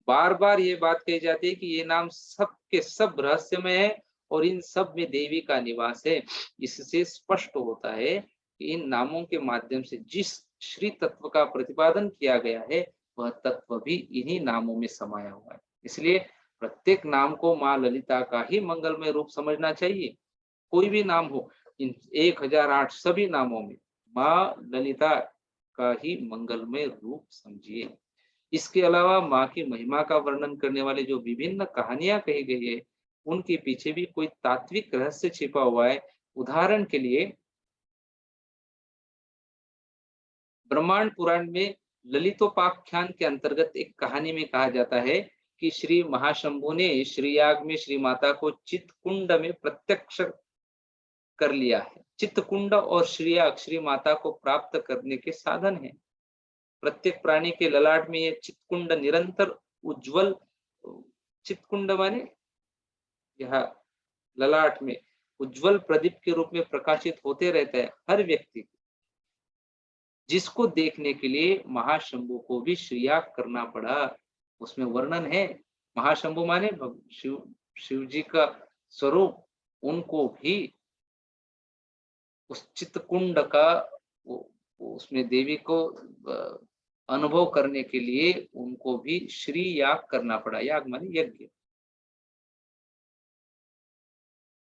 S1: बार बार ये बात कही जाती है कि ये नाम सब के सब रहस्यमय है और इन सब में देवी का निवास है। इससे स्पष्ट होता है कि इन नामों के माध्यम से जिस श्री तत्व का प्रतिपादन किया गया है वह तत्व भी इन्हीं नामों में समाया हुआ है। इसलिए प्रत्येक नाम को माँ ललिता का ही मंगलमय रूप समझना चाहिए। कोई भी नाम हो, इन 1008 सभी नामों में माँ ललिता का ही मंगलमय रूप समझिए। इसके अलावा माँ की महिमा का वर्णन करने वाले जो विभिन्न कहानियां कही गई है उनके पीछे भी कोई तात्विक रहस्य छिपा हुआ है। उदाहरण के लिए ब्रह्मांड पुराण में ललितोपाख्यान के अंतर्गत एक कहानी में कहा जाता है कि श्री महाशंभु ने श्रीयाग में श्री माता को चित्तकुंड में प्रत्यक्ष कर लिया है। चित्तकुंड और श्रीयाग श्री माता को प्राप्त करने के साधन है। प्रत्येक प्राणी के ललाट में ये चित्तकुंड निरंतर उज्जवल, चित्तकुंड माने यह ललाट में उज्जवल प्रदीप के रूप में प्रकाशित होते रहता है हर व्यक्ति, जिसको देखने के लिए महाशंभु को भी श्रीयाग करना पड़ा। उसमें वर्णन है, महाशंभु माने शिव जी का स्वरूप, उनको भी उस चित्तकुंड का उसमें देवी को अनुभव करने के लिए उनको भी श्री याग करना पड़ा। याग माने यज्ञ।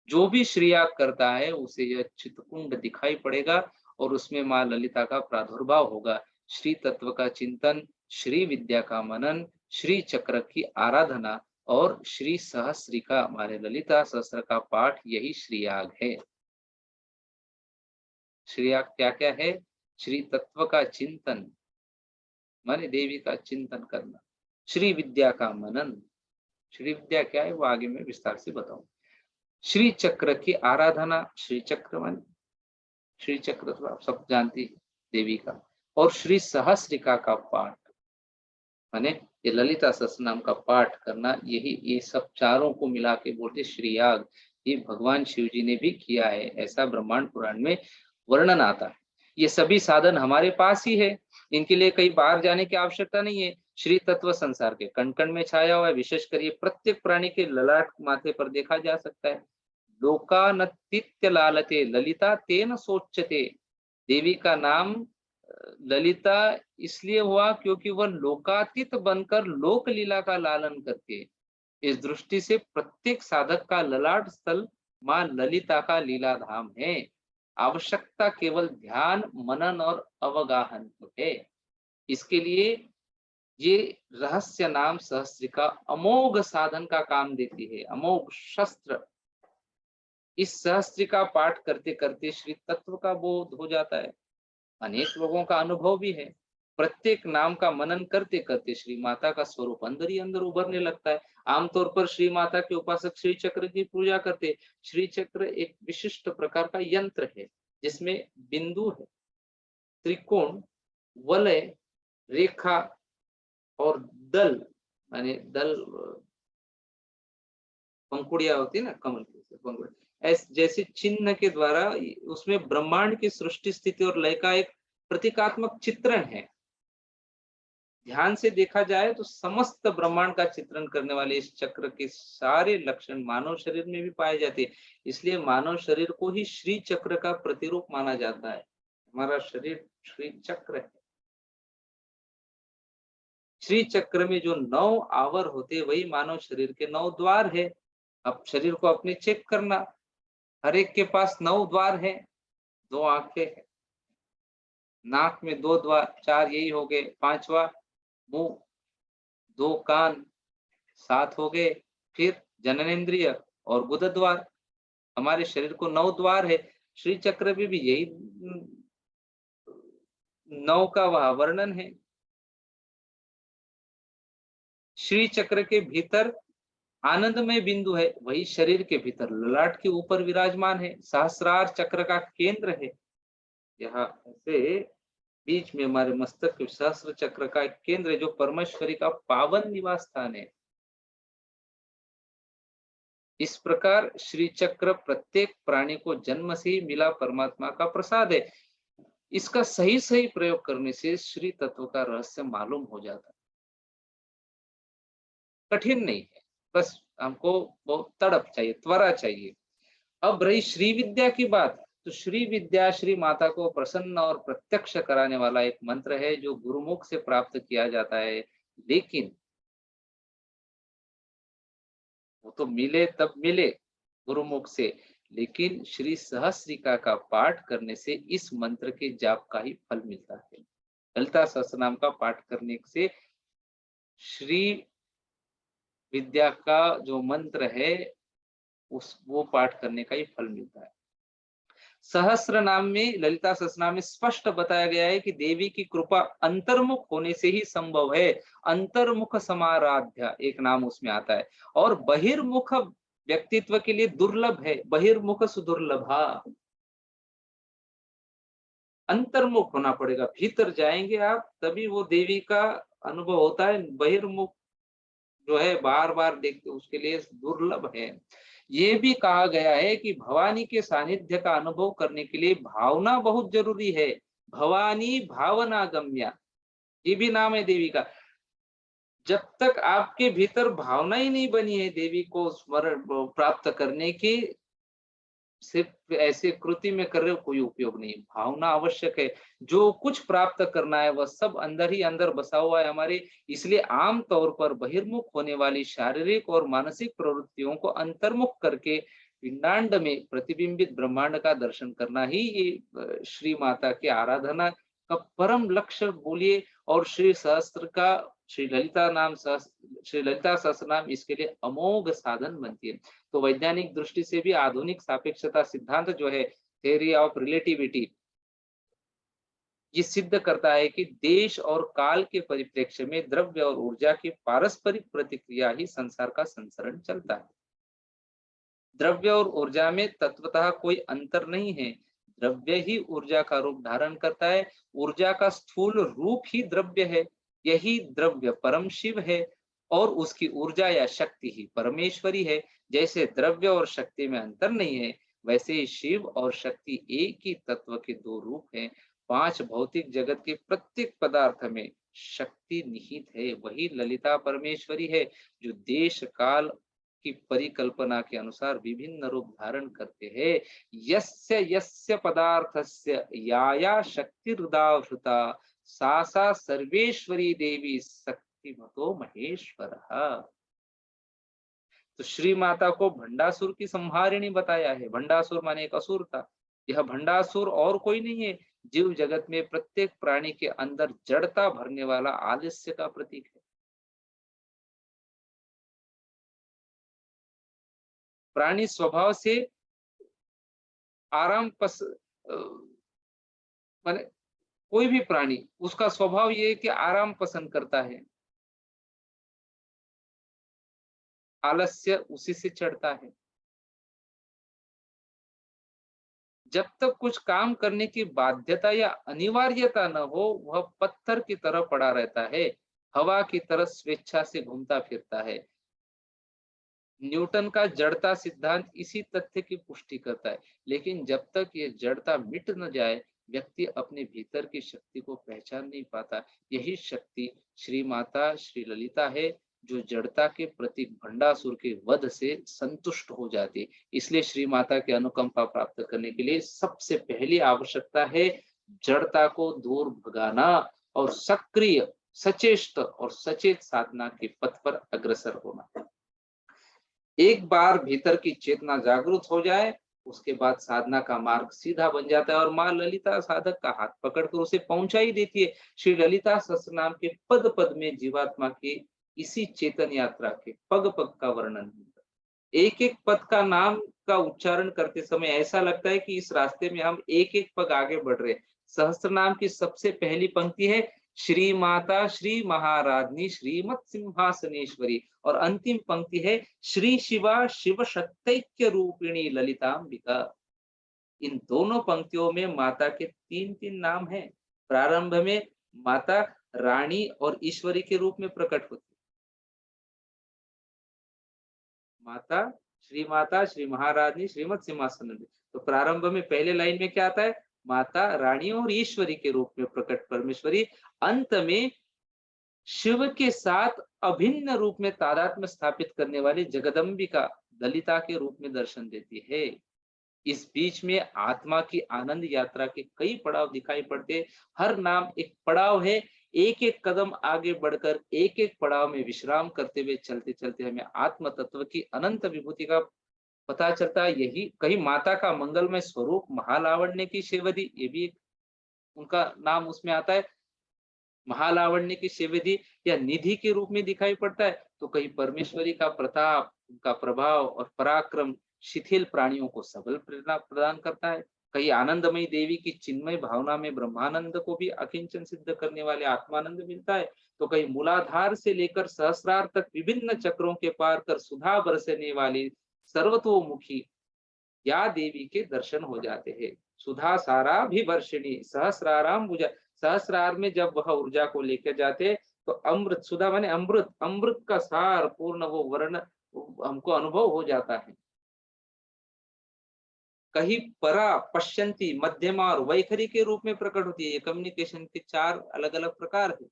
S1: जो भी श्री याग करता है उसे यह चित्तकुंड दिखाई पड़ेगा और उसमें माँ ललिता का प्रादुर्भाव होगा। श्री तत्व का चिंतन, श्री विद्या का मनन, श्री चक्र की आराधना और श्री सहस्रिका माने ललिता सहस्त्र का पाठ, यही श्री याग है। श्री याग क्या क्या है? श्री तत्व का चिंतन माने देवी का चिंतन करना, श्री विद्या का मनन, श्री विद्या क्या है वो आगे मैं विस्तार से बताऊं, श्री चक्र की आराधना, श्री चक्र माने श्री चक्र तो आप सब जानती है देवी का, और श्री सहस्रिका का पाठ माने ये ललिता सहस्त्र नाम का पाठ करना, यही ये सब चारों को मिला के बोलते श्री याग। ये भगवान शिव जी ने भी किया है, ऐसा ब्रह्मांड पुराण में वर्णन आता है। ये सभी साधन हमारे पास ही है, इनके लिए कहीं बाहर जाने की आवश्यकता नहीं है। श्री तत्व संसार के कण कण में छाया हुआ है, विशेषकर ये प्रत्येक प्राणी के ललाट माथे पर देखा जा सकता है। लोकानतीत्य लालते ललिता तेन सोच्यते। देवी का नाम ललिता इसलिए हुआ क्योंकि वह लोकातीत बनकर लोक लीला का लालन करती है। इस दृष्टि से प्रत्येक साधक का ललाट स्थल मां ललिता का लीला धाम है। आवश्यकता केवल ध्यान, मनन और अवगाहन है। इसके लिए ये रहस्य नाम सहस्रिका अमोघ साधन का काम देती है, अमोघ शस्त्र। इस सहस्त्रिका पाठ करते करते श्री तत्व का बोध हो जाता है। अनेक लोगों का अनुभव भी है। प्रत्येक नाम का मनन करते करते श्री माता का स्वरूप अंदर ही अंदर उभरने लगता है। आमतौर पर श्री माता के उपासक श्री चक्र की पूजा करते। श्री चक्र एक विशिष्ट प्रकार का यंत्र है जिसमें बिंदु है, त्रिकोण, वलय, रेखा और दल, माने दल पंखुड़िया होती है ना, कमल की पंखुड़िया, जैसे चिन्ह के द्वारा उसमें ब्रह्मांड की सृष्टि स्थिति और लय का एक प्रतीकात्मक चित्रण है। ध्यान से देखा जाए तो समस्त ब्रह्मांड का चित्रण करने वाले इस चक्र के सारे लक्षण मानव शरीर में भी पाए जाते हैं। इसलिए मानव शरीर को ही श्री चक्र का प्रतिरूप माना जाता है। हमारा शरीर श्री चक्र है। श्री चक्र में जो 9 आवर होते वही मानव शरीर के 9 द्वार है। अब शरीर को अपने चेक करना, हर एक के पास 9 द्वार है। 2 आंखें है, नाक में 2 द्वार, 4 यही हो गए, 5वां मुंह, 2 कान, 7 हो गए, फिर जननेंद्रिय और गुदा द्वार। हमारे शरीर को 9 द्वार है। श्री चक्र में भी यही 9 का वह वर्णन है। श्री चक्र के भीतर आनंदमय बिंदु है, वही शरीर के भीतर ललाट के ऊपर विराजमान है, सहस्रार चक्र का केंद्र है। यहाँ ऐसे बीच में हमारे मस्तक के सहस्त्र चक्र का एक केंद्र है जो परमेश्वरी का पावन निवास स्थान है। इस प्रकार श्री चक्र प्रत्येक प्राणी को जन्म से ही मिला परमात्मा का प्रसाद है। इसका सही सही प्रयोग करने से श्री तत्व का रहस्य मालूम हो जाता है। कठिन नहीं है, बस हमको बहुत तड़प चाहिए, त्वरा चाहिए। अब रही श्री विद्या की बात, तो श्री विद्या श्री माता को प्रसन्न और प्रत्यक्ष कराने वाला एक मंत्र है जो गुरुमुख से प्राप्त किया जाता है। लेकिन वो तो मिले तब मिले गुरुमुख से, लेकिन श्री सहस्रिका का पाठ करने से इस मंत्र के जाप का ही फल मिलता है। ललिता सहस्त्रनाम का पाठ करने से श्री विद्या का जो मंत्र है उस वो पाठ करने का ही फल मिलता है। सहस्त्र नाम में, ललिता सहस्त्रनाम में स्पष्ट बताया गया है कि देवी की कृपा अंतर्मुख होने से ही संभव है। अंतर्मुख समाराध्या एक नाम उसमें आता है, और बहिर्मुख व्यक्तित्व के लिए दुर्लभ है, बहिर्मुख सुदुर्लभा। अंतर्मुख होना पड़ेगा, भीतर जाएंगे आप तभी वो देवी का अनुभव होता है। बहिर्मुख जो है बार बार देखते उसके लिए दुर्लभ है। ये भी कहा गया है कि भवानी के सानिध्य का अनुभव करने के लिए भावना बहुत जरूरी है। भवानी भावना गम्या, ये भी नाम है देवी का। जब तक आपके भीतर भावना ही नहीं बनी है देवी को स्मरण प्राप्त करने की, सिर्फ ऐसे कृति में कर रहे हो कोई उपयोग नहीं। भावना आवश्यक है। जो कुछ प्राप्त करना है वह सब अंदर ही अंदर बसा हुआ है हमारे। इसलिए आम तौर पर बहिर्मुख होने वाली शारीरिक और मानसिक प्रवृत्तियों को अंतर्मुख करके पिंडांड में प्रतिबिंबित ब्रह्मांड का दर्शन करना ही ये श्री माता की आराधना का परम लक्ष्य बोलिए। और श्री सहस्त्र का श्री ललिता सहस्त्र नाम इसके लिए अमोघ साधन बनती है। तो वैज्ञानिक दृष्टि से भी आधुनिक सापेक्षता सिद्धांत जो है, थ्योरी ऑफ रिलेटिविटी, ये सिद्ध करता है कि देश और काल के परिप्रेक्ष्य में द्रव्य और ऊर्जा की पारस्परिक प्रतिक्रिया ही संसार का संसरण चलता है। द्रव्य और ऊर्जा में तत्वतः कोई अंतर नहीं है। द्रव्य ही ऊर्जा का रूप धारण करता है, ऊर्जा का स्थूल रूप ही द्रव्य है। यही द्रव्य परम शिव है और उसकी ऊर्जा या शक्ति ही परमेश्वरी है। जैसे द्रव्य और शक्ति में अंतर नहीं है, वैसे ही शिव और शक्ति एक ही तत्व के 2 रूप हैं। 5 भौतिक जगत के प्रत्येक पदार्थ में शक्ति निहित है, वही ललिता परमेश्वरी है जो देश काल की परिकल्पना के अनुसार विभिन्न रूप धारण करते हैं। यस्य यस्य पदार्थस्य या या शक्तिरुदावृता सा सा सर्वेश्वरी देवी शक्तिमतो महेश्वरः। तो श्री माता को भंडासुर की संहारिणी बताया है। भंडासुर माने एक असुर था। यह भंडासुर और कोई नहीं है, जीव जगत में प्रत्येक प्राणी के अंदर जड़ता भरने वाला आलस्य का प्रतीक है। प्राणी स्वभाव से आराम माने कोई भी प्राणी, उसका स्वभाव ये है कि आराम पसंद करता है, आलस्य उसी से चढ़ता है। जब तक कुछ काम करने की बाध्यता या अनिवार्यता न हो, वह पत्थर की तरह पड़ा रहता है, हवा की तरह स्वेच्छा से घूमता फिरता है। न्यूटन का जड़ता सिद्धांत इसी तथ्य की पुष्टि करता है। लेकिन जब तक ये जड़ता मिट न जाए, व्यक्ति अपने भीतर की शक्ति को पहचान नहीं पाता। यही शक्ति श्री माता श्री ललिता है, जो जड़ता के प्रतीक भंडासुर के वध से संतुष्ट हो जाती है। इसलिए श्री माता की अनुकंपा प्राप्त करने के लिए सबसे पहली आवश्यकता है जड़ता को दूर भगाना और सक्रिय, सचेष्ट और सचेत साधना के पथ पर अग्रसर होना। एक बार भीतर की चेतना जागृत हो जाए, उसके बाद साधना का मार्ग सीधा बन जाता है और माँ ललिता साधक का हाथ पकड़कर उसे पहुंचा ही देती है। श्री ललिता सहस्त्र नाम के पद पद में जीवात्मा के इसी चेतन यात्रा के पग पग का वर्णन मिलता है। एक एक पद का नाम का उच्चारण करते समय ऐसा लगता है कि इस रास्ते में हम एक एक पग आगे बढ़ रहे हैं। सहस्त्र नाम की सबसे पहली पंक्ति है श्री माता श्री महाराज्ञी श्रीमत् सिंहासनेश्वरी, और अंतिम पंक्ति है श्री शिवा शिव शक्तैक्य रूपिणी ललितांबिका। इन दोनों पंक्तियों में माता के तीन तीन नाम हैं। प्रारंभ में माता रानी और ईश्वरी के रूप में प्रकट होती है। माता श्री महारानी श्रीमत सिंहासन। तो प्रारंभ में पहले लाइन में क्या आता है? माता रानी और ईश्वरी के रूप में प्रकट परमेश्वरी। अंत में शिव के साथ अभिन्न रूप में तादात्म्य स्थापित करने वाली जगदम्बिका ललिता के रूप में दर्शन देती है। इस बीच में आत्मा की आनंद यात्रा के कई पड़ाव दिखाई पड़ते। हर नाम एक पड़ाव है। एक एक कदम आगे बढ़कर एक एक पड़ाव में विश्राम करते हुए चलते चलते हमें आत्म तत्व की अनंत विभूति का पता चलता है। यही कहीं माता का मंगलमय स्वरूप महालावण्य की शेवदी, ये भी एक उनका नाम उसमें आता है। महालावण्य की शेवदी या निधि के रूप में दिखाई पड़ता है, तो कहीं परमेश्वरी का प्रताप, उनका प्रभाव और पराक्रम शिथिल प्राणियों को सबल प्रेरणा प्रदान करता है। कहीं आनंदमयी देवी की चिन्मय भावना में ब्रह्मानंद को भी अकिंचन सिद्ध करने वाले आत्मानंद मिलता है, तो कहीं मूलाधार से लेकर सहस्रार तक विभिन्न चक्रों के पार कर सुधा बरसने वाली सर्वतोमुखी या देवी के दर्शन हो जाते हैं। सुधा सारा भी वर्षिणी सहस्राराम भुजा। सहस्रार में जब वह ऊर्जा को लेकर जाते, तो अमृत, सुधा माने अमृत, अमृत का सार पूर्ण वो वर्ण हमको अनुभव हो जाता है। कहीं परा पश्यंती मध्यमा और वैखरी के रूप में प्रकट होती है। ये कम्युनिकेशन के चार अलग अलग प्रकार है।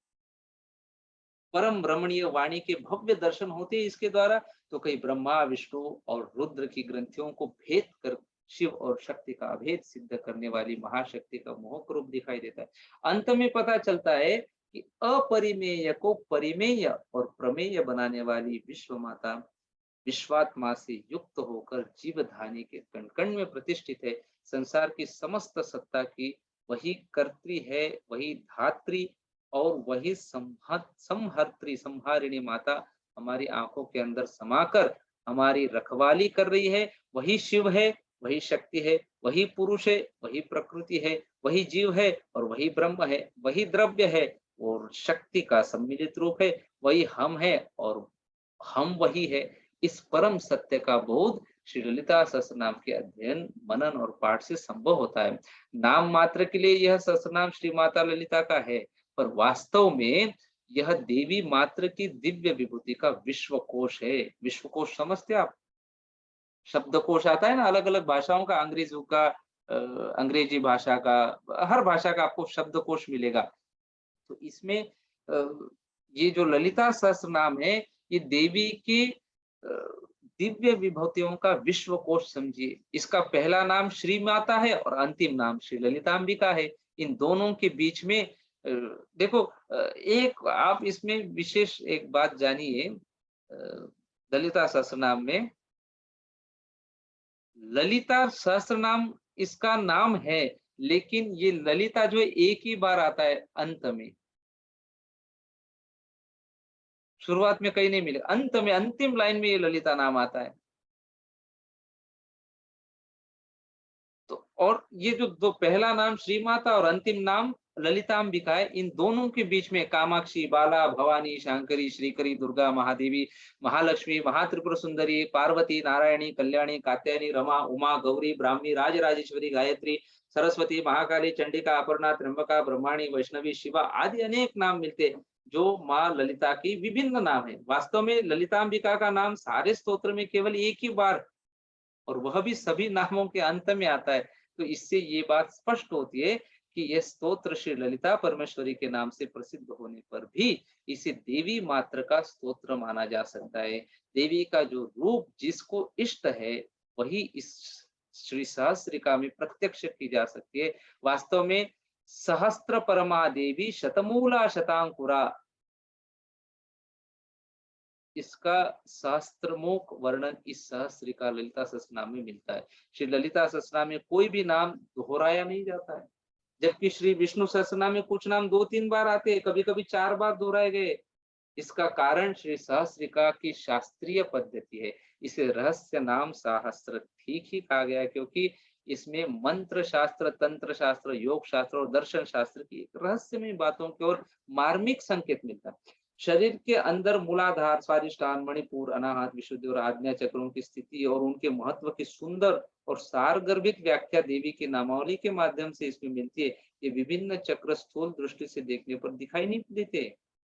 S1: परम रमणीय वाणी के भव्य दर्शन होते हैं इसके द्वारा। तो कहीं ब्रह्मा विष्णु और रुद्र की ग्रंथियों को भेद कर शिव और शक्ति का अभेद सिद्ध करने वाली महाशक्ति का मोहक रूप दिखाई देता है। अंत में पता चलता है कि अपरिमेय को परिमेय और प्रमेय बनाने वाली विश्व माता विश्वात्मा से युक्त होकर जीवधानी के कण कण में प्रतिष्ठित है। संसार की समस्त सत्ता की वही कर्त्री है, वही धात्री और वही संहर्त्री संहारिणी माता हमारी आंखों के अंदर समाकर हमारी रखवाली कर रही है। वही शिव है, वही शक्ति है, वही पुरुष है, वही प्रकृति है, वही जीव है और वही ब्रह्म है, वही द्रव्य है और शक्ति का सम्मिलित रूप है, वही हम है और हम वही है। इस परम सत्य का बोध श्री ललिता सहस्त्र नाम के अध्ययन, मनन और पाठ से संभव होता है। नाम मात्र के लिए यह सहस्त्र नाम श्री माता ललिता का है, पर वास्तव में यह देवी मात्र की दिव्य विभूति का विश्वकोश है। विश्वकोश समझते आप? शब्दकोश आता है ना अलग अलग भाषाओं का, अंग्रेजों का, अंग्रेजी भाषा का, हर भाषा का आपको शब्दकोश मिलेगा। तो इसमें ये जो ललिता सहस्त्र नाम है, ये देवी की दिव्य विभूतियों का विश्वकोश समझिए। इसका पहला नाम श्री माता है और अंतिम नाम श्री ललितांबिका है। इन दोनों के बीच में देखो, एक आप इसमें विशेष एक बात जानिए। ललिता सहस्त्र नाम में ललिता सहस्त्र नाम इसका नाम है, लेकिन ये ललिता जो है एक ही बार आता है अंत में। शुरुआत में कहीं नहीं मिलेगा, अंत में अंतिम लाइन में ये ललिता नाम आता है। तो और ये जो दो, पहला नाम श्री माता और अंतिम नाम ललितांबिका है, इन दोनों के बीच में कामाक्षी, बाला, भवानी, शांकरी, श्रीकरी, दुर्गा, महादेवी, महालक्ष्मी, महात्रिपुर सुंदरी, पार्वती, नारायणी, कल्याणी, कात्यायनी, रमा, उमा, गौरी, ब्राह्मी, राजराजेश्वरी, गायत्री, सरस्वती, महाकाली, चंडिका, अपर्णा, त्र्यंबका, ब्रह्माणी, वैष्णवी, शिवा आदि अनेक नाम मिलते हैं, जो माँ ललिता की विभिन्न नाम है। वास्तव में ललितांबिका का नाम सारे स्तोत्र में केवल एक ही बार, और वह भी सभी नामों के अंत में आता है। तो इससे ये बात स्पष्ट होती है कि यह स्तोत्र श्री ललिता परमेश्वरी के नाम से प्रसिद्ध होने पर भी इसे देवी मात्र का स्तोत्र माना जा सकता है। देवी का जो रूप जिसको इष्ट है वही इस श्री सहस्त्रिका में प्रत्यक्ष की जा सकती है। वास्तव में सहस्त्र परमा देवी शतमूला शतांकुरा, इसका सहस्त्रमुख वर्णन इस सहस्त्रिका ललिता सहस्त्रनाम में मिलता है। श्री ललिता सहस्त्रनाम में कोई भी नाम दोहराया नहीं जाता है, जबकि श्री विष्णु सहस्त्रनाम में कुछ नाम 2-3 बार आते हैं, कभी कभी 4 बार दोहराए गए। इसका कारण श्री सहस्त्रिका की शास्त्रीय पद्धति है। इसे रहस्य नाम सहस्त्र ठीक ही कहा गया है, क्योंकि इसमें मंत्र शास्त्र, तंत्र शास्त्र, योग शास्त्र और दर्शन शास्त्र की रहस्यमय बातों की ओर मार्मिक संकेत मिलता है। शरीर के अंदर मूलाधार, स्वादिष्ठान, मणिपुर, अनाहत, विशुद्धि और आज्ञा चक्रों की स्थिति और उनके महत्व की सुंदर और सारगर्भित व्याख्या देवी की नामावली के माध्यम से इसमें मिलती है। ये विभिन्न चक्र स्थूल दृष्टि से देखने पर दिखाई नहीं देते।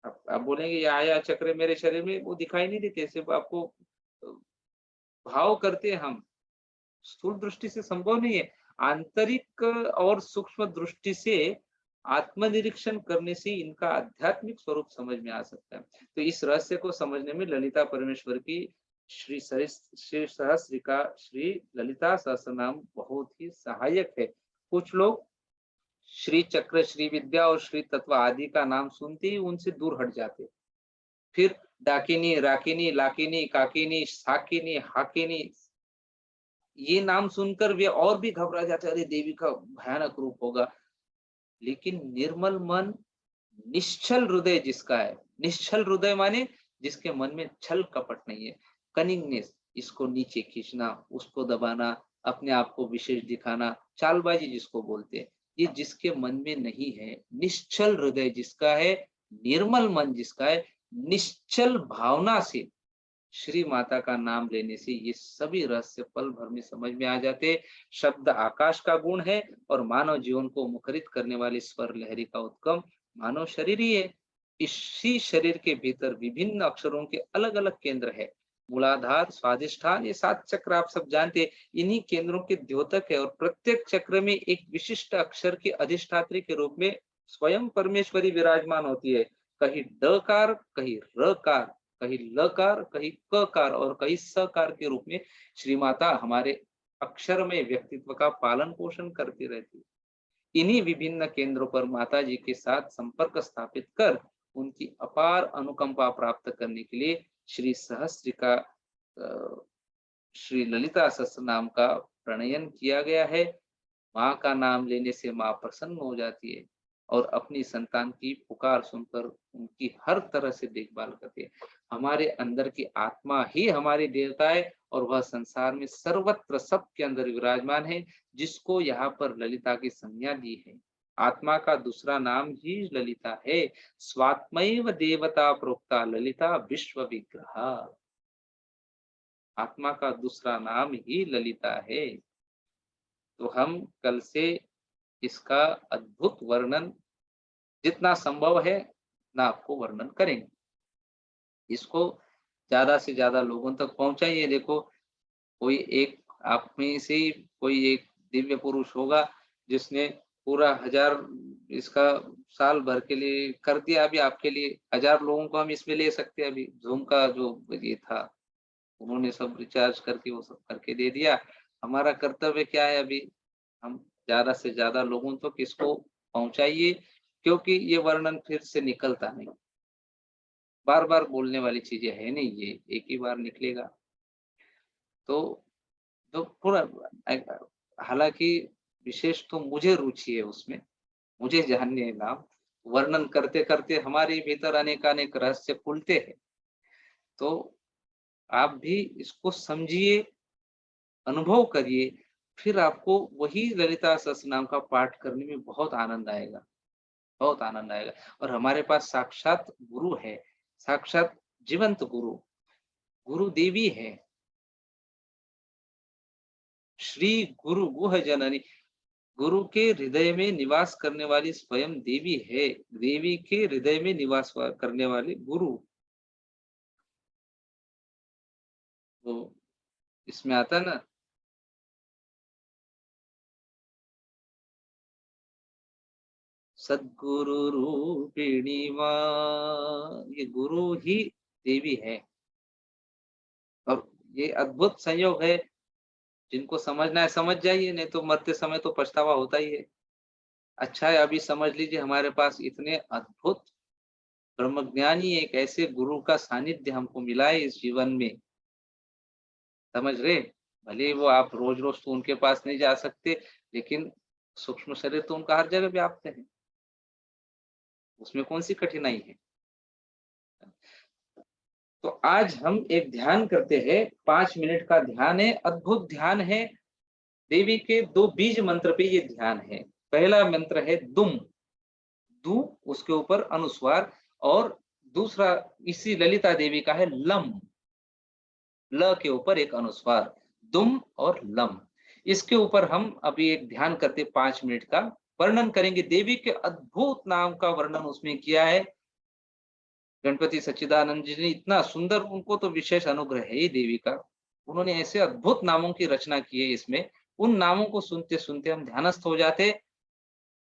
S1: आप बोलेंगे ये आया चक्र मेरे शरीर में, वो दिखाई नहीं देते, सिर्फ आपको भाव करते हैं हम, स्थूल दृष्टि से संभव नहीं है। आंतरिक और सूक्ष्म दृष्टि से आत्मनिरीक्षण करने से इनका आध्यात्मिक स्वरूप समझ में आ सकता है। तो इस रहस्य को समझने में ललिता परमेश्वर की श्री सहस्त्रिका श्री ललिता सहस्त्रनाम बहुत ही सहायक है। कुछ लोग श्री चक्र, श्री विद्या और श्री तत्व आदि का नाम सुनते ही उनसे दूर हट जाते, फिर डाकिनी, राकिनी, लाकिनी, काकिनी, साकिनी, हाकिनी ये नाम सुनकर वे और भी घबरा जाते, अरे देवी का भयानक रूप होगा। लेकिन निर्मल मन, निश्चल हृदय जिसका है, निश्चल हृदय माने जिसके मन में छल कपट नहीं है, कनिंगनेस, इसको नीचे खींचना, उसको दबाना, अपने आप को विशेष दिखाना, चालबाजी जिसको बोलते हैं, ये जिसके मन में नहीं है, निश्चल हृदय जिसका है, निर्मल मन जिसका है, निश्चल भावना से श्री माता का नाम लेने से ये सभी रहस्य पल भर में समझ में आ जाते। शब्द आकाश का गुण है और मानव जीवन को मुखरित करने वाली स्वर लहरी का उत्गम मानव शरीर ही है। इसी शरीर के भीतर विभिन्न अक्षरों के अलग अलग केंद्र है। मूलाधार, स्वादिष्ठान, ये 7 चक्र आप सब जानते हैं, इन्हीं केंद्रों के द्योतक है और प्रत्येक चक्र में एक विशिष्ट अक्षर की अधिष्ठात्री के रूप में स्वयं परमेश्वरी विराजमान होती है। कहीं डकार, कहीं रकार, कहीं लकार, कहीं ककार और कहीं सकार के रूप में श्री माता हमारे अक्षर में व्यक्तित्व का पालन पोषण करती रहती है। इन्हीं विभिन्न केंद्रों पर माता जी के साथ संपर्क स्थापित कर उनकी अपार अनुकंपा प्राप्त करने के लिए श्री सहस्त्रिका श्री ललिता सहस्त्र नाम का प्रणयन किया गया है। माँ का नाम लेने से माँ प्रसन्न हो जाती है और अपनी संतान की पुकार सुनकर उनकी हर तरह से देखभाल करती है। हमारे अंदर की आत्मा ही हमारी देवता है और वह संसार में सर्वत्र सबके अंदर विराजमान है, जिसको यहाँ पर ललिता की संज्ञा दी है। आत्मा का दूसरा नाम ही ललिता है। स्वात्मैव देवता प्रोक्ता ललिता विश्व विग्रह। आत्मा का दूसरा नाम ही ललिता है। तो हम कल से इसका अद्भुत वर्णन जितना संभव है ना आपको वर्णन करेंगे। इसको ज्यादा से ज्यादा लोगों तक पहुंचाइए। देखो, कोई एक आप में से ही कोई एक दिव्य पुरुष होगा जिसने पूरा 1000 इसका साल भर के लिए कर दिया। अभी आपके लिए 1000 लोगों को हम इसमें ले सकते हैं। अभी जूम का जो ये था, उन्होंने सब रिचार्ज करके वो सब करके दे दिया। हमारा कर्तव्य क्या है? अभी हम ज्यादा से ज्यादा लोगों तक इसको पहुंचाइए, क्योंकि ये वर्णन फिर से निकलता नहीं, बार बार बोलने वाली चीजें है नहीं, ये एक ही बार निकलेगा। तो पूरा, हालांकि विशेष तो मुझे रुचि है उसमें, मुझे जानने नाम वर्णन करते करते हमारे भीतर अनेक अनेक रहस्य खुलते हैं। तो आप भी इसको समझिए, अनुभव करिए, फिर आपको वही ललिता सहस्त्रनाम का पाठ करने में बहुत आनंद आएगा। बहुत आनंद आएगा। और हमारे पास साक्षात गुरु है, साक्षात जीवंत गुरु, गुरु देवी है, श्री गुरु गुह जननी, गुरु के हृदय में निवास करने वाली स्वयं देवी है, देवी के हृदय में निवास करने वाले गुरु। तो इसमें आता है ना, सद्गुरु रूपिणी मां, ये गुरु ही देवी है। और ये अद्भुत संयोग है, जिनको समझना है समझ जाइए, नहीं तो मरते समय तो पछतावा होता ही है। अच्छा है अभी समझ लीजिए, हमारे पास इतने अद्भुत ब्रह्मज्ञानी एक ऐसे गुरु का सानिध्य हमको मिला है इस जीवन में, समझ रहे? भले वो आप रोज-रोज तो उनके पास नहीं जा सकते, लेकिन सूक्ष्म शरीर तो उनका हर जगह व्याप्त है। उसमें कौन-सी कठिनाई है? तो आज हम एक ध्यान करते हैं, 5 मिनट का ध्यान है, अद्भुत ध्यान है। देवी के 2 बीज मंत्र पे ये ध्यान है। पहला मंत्र है दुम, दु उसके ऊपर अनुस्वार, और दूसरा इसी ललिता देवी का है लम, ल के ऊपर एक अनुस्वार, दुम और लम। इसके ऊपर हम अभी एक ध्यान करते 5 मिनट का, वर्णन करेंगे। देवी के अद्भुत नाम का वर्णन उसमें किया है गणपति सच्चिदानंद जी ने। इतना सुंदर, उनको तो विशेष अनुग्रह है ही देवी का, उन्होंने ऐसे अद्भुत नामों की रचना की है इसमें। उन नामों को सुनते सुनते हम ध्यानस्थ हो जाते,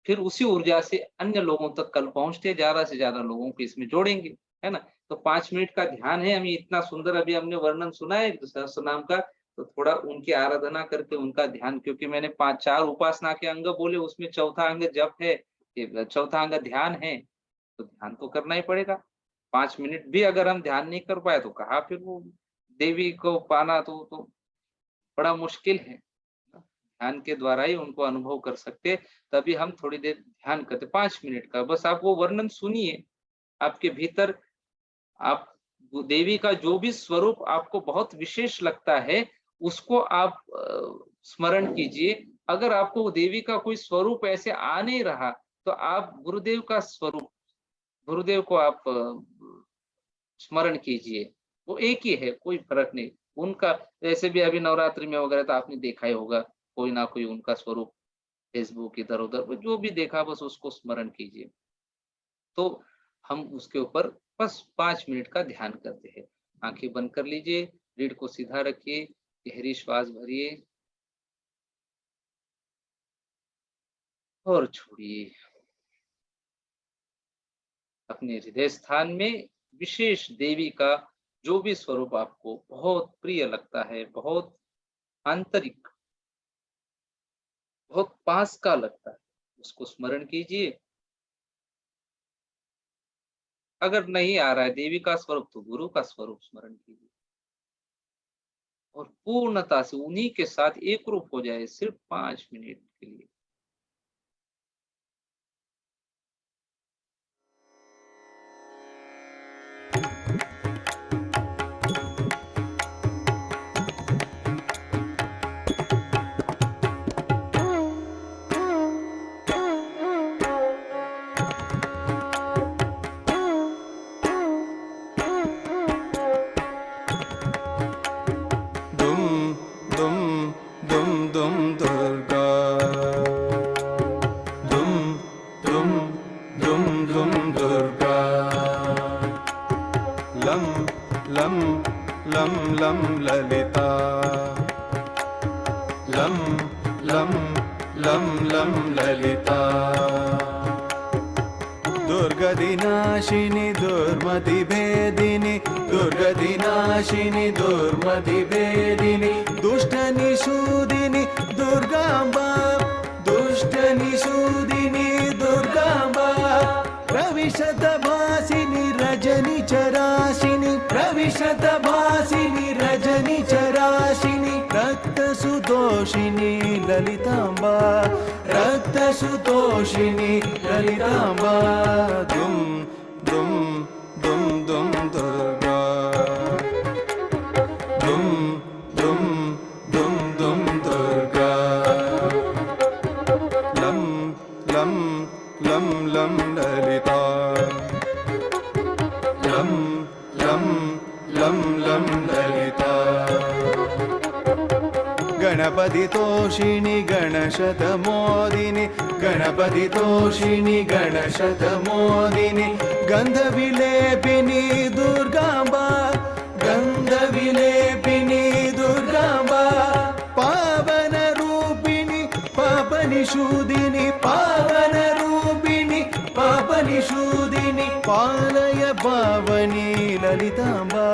S1: फिर उसी ऊर्जा से अन्य लोगों तक कल पहुंचते, ज्यादा से ज्यादा लोगों को इसमें जोड़ेंगे, है ना? तो 5 मिनट का ध्यान है। हमें इतना सुंदर अभी हमने वर्णन सुना है सहस्त्र नाम का, तो थोड़ा उनकी आराधना करके उनका ध्यान, क्योंकि मैंने 5-4 उपासना के अंग बोले, उसमें चौथा अंग जप है, चौथा अंग ध्यान है, तो ध्यान तो करना ही पड़ेगा। 5 मिनट भी अगर हम ध्यान नहीं कर पाए तो कहाँ फिर वो देवी को पाना तो बड़ा मुश्किल है। ध्यान के द्वारा ही उनको अनुभव कर सकते। तभी हम थोड़ी देर ध्यान करते 5 मिनट का, बस आप वो वर्णन सुनिए। आपके भीतर आप देवी का जो भी स्वरूप आपको बहुत विशेष लगता है, उसको आप स्मरण कीजिए। अगर आपको वो देवी का कोई स्वरूप ऐसे आ नहीं रहा, तो आप गुरुदेव का स्वरूप, गुरुदेव को आप स्मरण कीजिए। वो एक ही है, कोई फर्क नहीं। उनका जैसे भी अभी नवरात्रि में वगैरह तो आपने देखा ही होगा, कोई ना कोई उनका स्वरूप फेसबुक इधर-उधर जो भी देखा, बस उसको स्मरण कीजिए। तो हम उसके ऊपर बस 5 मिनट का ध्यान करते हैं। आंखें बंद कर लीजिए, रीढ़ को सीधा रखिए, गहरी श्वास भरिए और छोड़िए। अपने हृदय स्थान में विशेष देवी का जो भी स्वरूप आपको बहुत प्रिय लगता है, बहुत आंतरिक, बहुत पास का लगता है, उसको स्मरण कीजिए। अगर नहीं आ रहा है देवी का स्वरूप, तो गुरु का स्वरूप स्मरण कीजिए और पूर्णता से उन्हीं के साथ एक रूप हो जाए, सिर्फ 5 मिनट के लिए।
S2: दुर्गतिनाशिनि दुर्मतिभेदिनि दुर्गतिनाशिनि दुर्मतिभेदिनि दुष्टनिषूदिनि दुर्गाम्बा दुष्टनिषूदिनि दुर्गाम्बा प्रविशतभासिनि रजनिचराशिनि प्रविशतभासिनि रजनिचराशिनि रक्तसुदोषिनि ललिताम्बा रक्तसुदोषिनि ललिताम्बा दुम दुम दुम दुम दुर्गा दुम दुम दुम दुम दुर्गा लं लं लं लं गणपतितोषिणि गणशतमोदिनि गणपतितोषिणि गणशतमोदिनि गन्धविलेपिनि दुर्गाम्बा गन्धविलेपिनि दुर्गाम्बा पावनरूपिणि पापनिषूदिनि पावनरूपिणि पापनिषूदिनि पालय पावनी ललिताम्बा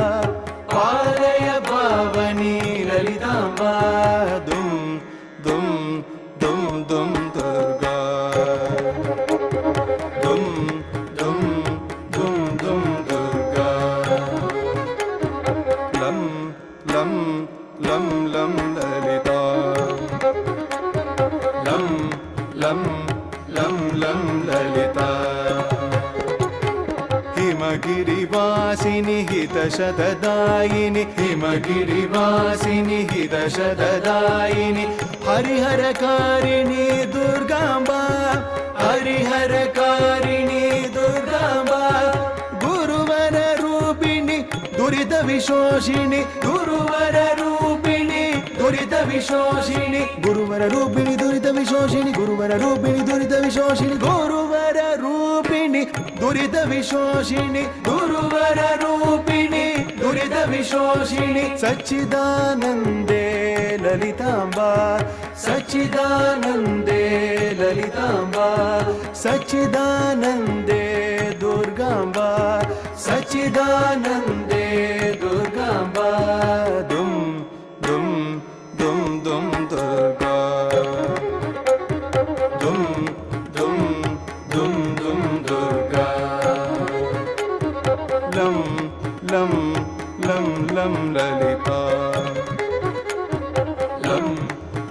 S2: पालय पावनी ललिताम्बा दुम दुम दुम दुम दुर्गा दुम दुम दुम दुम दुर्गा लं लं लं लं ललिता लं लं लं लं ललिता हिमगिरिवासिनि हितशतदायिनि हिमगिरिवासिनि हितशतदायिनि हरिहरकारिणि दुर्गाम्बा हरिहरकारिणि दुर्गाम्बा गुरुवररूपिणि दुरितविशोषिणि गुरुवररूपिणि दुरितविशोषिणि गुरुवररूपिणि दुरितविशोषिणि गुरुवररूपिणि दुरितविशोषिणि गुरुवररूपिणि दुरितविशोषिणि गुरुवररूपिणि दुरितविशोषिणि सच्चिदानन्दे ललिताम्बा सच्चिदानन्दे ललिताम्बा सच्चिदानन्दे दुर्गाम्बा सच्चिदानन्दे दुर्गाम्बा दुम दुम दुम दुम दुर्गा दुम दुम दुम दुम दुर्गा लं लं लं लं ललिता लं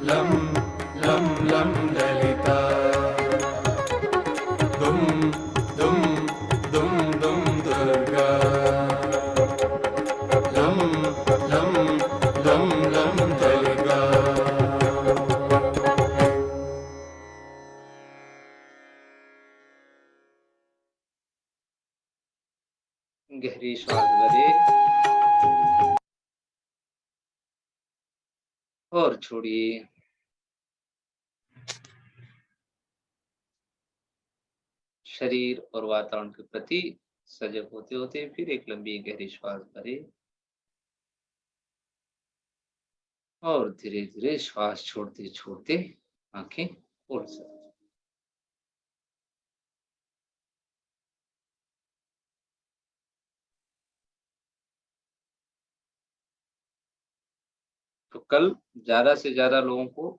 S2: लं लं लं ललिता दुम दुम दुम दुम दुर्गा लं लं लं लं दुर्गा
S1: गहरी श्वास भरे और छोड़िए। शरीर और वातावरण के प्रति सजग होते होते फिर एक लंबी गहरी श्वास भरे और धीरे धीरे श्वास छोड़ते छोड़ते आंखें खोल सकते। तो कल ज्यादा से ज्यादा लोगों को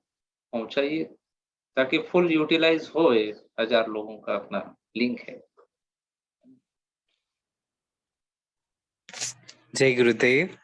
S1: पहुंचाइए ताकि फुल यूटिलाइज हो। 1000 लोगों का अपना लिंक है।
S3: जय गुरुदेव।